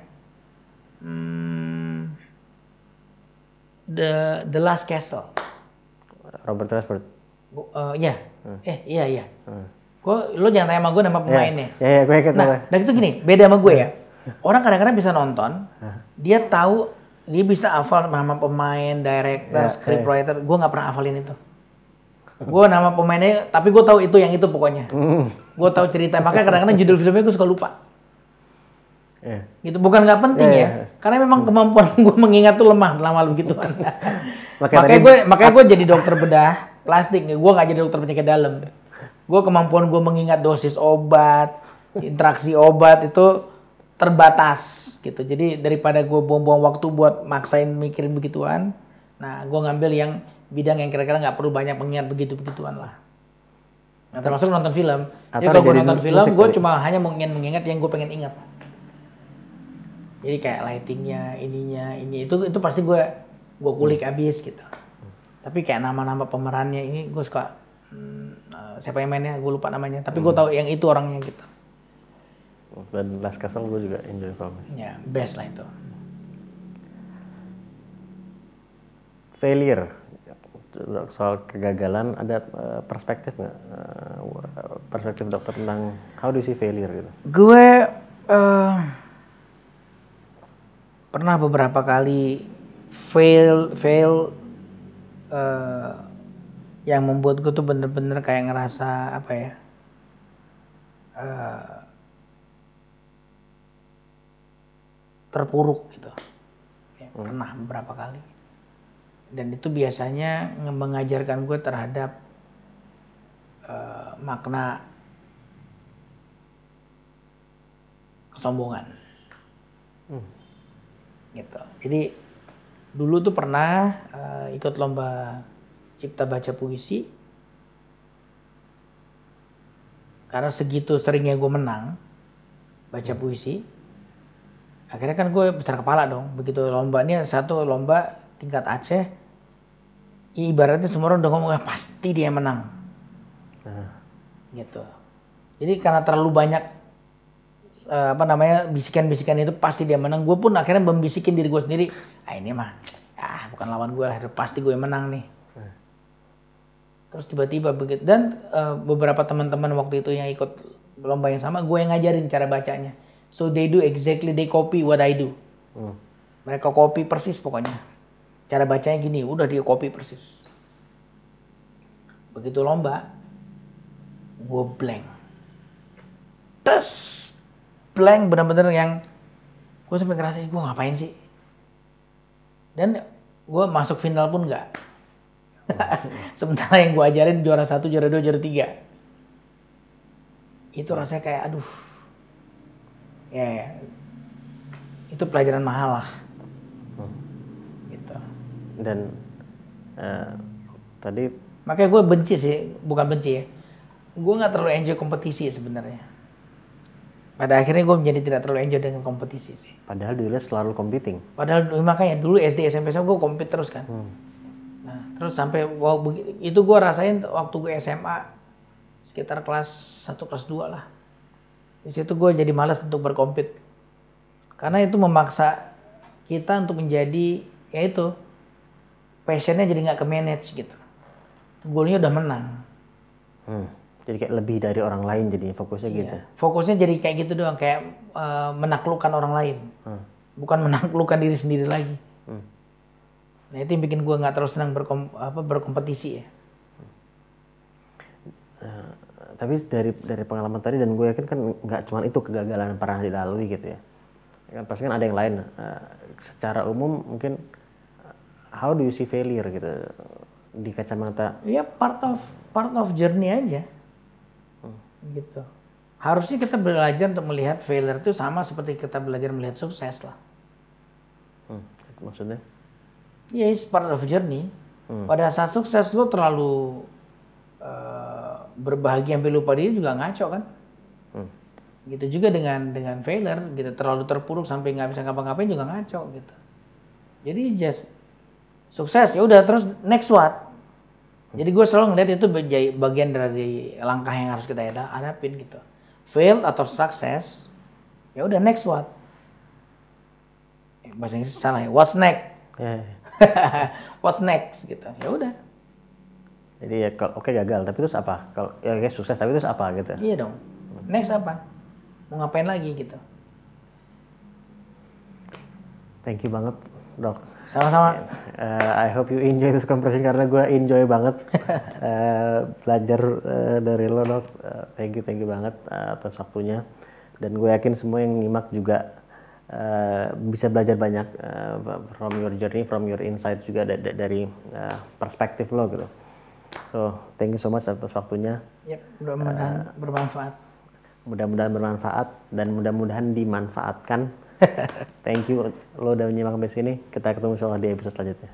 The Last Castle. Robert Redford. Iya. Iya. Lo jangan tanya sama gue nama pemainnya. Iya, gue ingat. Nah itu gini, beda sama gue ya. Orang kadang-kadang bisa nonton, dia tahu, dia bisa hafal nama pemain, director, scriptwriter. Gue nggak pernah hafalin itu. Gue nama pemainnya, tapi gue tahu itu yang itu pokoknya. Gue tahu cerita, makanya kadang-kadang judul filmnya gue suka lupa. Gitu, bukan nggak penting ya, karena memang kemampuan gue mengingat tuh lemah lama begituan. makanya gue jadi dokter bedah plastik, gue nggak jadi dokter penyakit dalam. Gue kemampuan gue mengingat dosis obat, interaksi obat itu terbatas gitu. Jadi daripada gue buang-buang waktu buat maksain mikirin begituan, nah gue ngambil yang bidang yang kira-kira nggak perlu banyak mengingat begituan lah. Nah, termasuk nonton film. Jadi kalau gue nonton film, gue cuma hanya mengingat yang gue pengen ingat. Jadi kayak lightingnya, ini itu pasti gue kulik abis gitu. Tapi kayak nama-nama pemerannya ini gue suka siapa yang mainnya gue lupa namanya. Tapi gue tahu yang itu orangnya gitu. Dan Last Castle gue juga enjoy filmnya. Ya best lah itu. Failure, soal kegagalan ada perspektif nggak? Perspektif dokter tentang how do you see failure gitu? Gue pernah beberapa kali fail yang membuat gue tuh bener-bener kayak ngerasa terpuruk gitu. Pernah beberapa kali. Dan itu biasanya mengajarkan gue terhadap makna kesombongan. Gitu. Jadi dulu tuh pernah ikut lomba cipta baca puisi. Karena segitu seringnya gue menang baca puisi. Akhirnya kan gue besar kepala dong. Begitu lomba ini satu lomba tingkat Aceh. Ibaratnya semua orang udah ngomong pasti dia menang. Gitu. Jadi karena terlalu banyak bisikan-bisikan itu pasti dia menang. Gue pun akhirnya membisikin diri gue sendiri. Ini mah bukan lawan gue lah, pasti gue menang nih. Terus tiba-tiba begitu, dan beberapa teman-teman waktu itu yang ikut lomba yang sama, gue yang ngajarin cara bacanya. So they do exactly, they copy what I do. Mereka copy persis pokoknya. Cara bacanya gini, udah dia copy persis. Begitu lomba, gue blank. Terus blank bener-bener yang gue sampai ngerasa gue ngapain sih. Dan gue masuk final pun enggak. Sementara yang gue ajarin juara 1, juara 2, juara 3. Itu rasanya kayak aduh. Ya. Itu pelajaran mahal lah. Gitu. Dan tadi makanya gue benci sih, bukan benci ya. Gue nggak terlalu enjoy kompetisi sebenarnya. Pada akhirnya gue menjadi tidak terlalu enjoy dengan kompetisi sih. Padahal dulu selalu competing. Padahal makanya dulu SD, SMP, SMA gue compete terus kan. Nah, terus sampai itu gue rasain waktu gue SMA sekitar kelas 1, kelas 2 lah. Di situ gue jadi malas untuk berkompet. Karena itu memaksa kita untuk menjadi, ya itu, passionnya jadi nggak ke-manage gitu. Goalnya udah menang. Jadi kayak lebih dari orang lain jadinya fokusnya gitu. Fokusnya jadi kayak gitu doang, kayak menaklukkan orang lain. Bukan menaklukkan diri sendiri lagi. Nah itu yang bikin gue nggak terlalu senang berkompetisi ya. Tapi dari pengalaman tadi, dan gue yakin kan nggak cuma itu kegagalan yang pernah dilalui gitu ya. Kan pasti kan ada yang lain. Secara umum mungkin how do you see failure gitu di kacamata? Ya part of journey aja. Gitu. Harusnya kita belajar untuk melihat failure itu sama seperti kita belajar melihat sukses lah. Maksudnya? Ya, it's part of journey. Pada saat sukses lo terlalu berbahagia sampai lupa diri juga ngaco kan. Gitu juga dengan failure, gitu terlalu terpuruk sampai nggak bisa ngapa-ngapain juga ngaco gitu. Jadi just sukses ya udah, terus next what? Jadi gue selalu ngeliat itu bagian dari langkah yang harus kita hadapin gitu. Fail atau sukses, ya udah next what? Bahasa Inggris salah ya. What's next? What's next gitu. Ya udah. Jadi ya oke gagal, tapi terus apa? Kalau ya oke sukses tapi terus apa gitu? Iya dong. Next apa? Mau ngapain lagi gitu. Thank you banget, Dok. Sama-sama. I hope you enjoy this conversation karena gue enjoy banget belajar dari lo, Dok. Thank you banget atas waktunya. Dan gue yakin semua yang nyimak juga bisa belajar banyak from your journey, from your insight juga dari perspektif lo gitu. So, thank you so much atas waktunya. Yep, mudah-mudahan bermanfaat. Mudah-mudahan bermanfaat dan mudah-mudahan dimanfaatkan. Thank you lo udah menyimak sampai sini. Kita ketemu insyaallah di episode selanjutnya.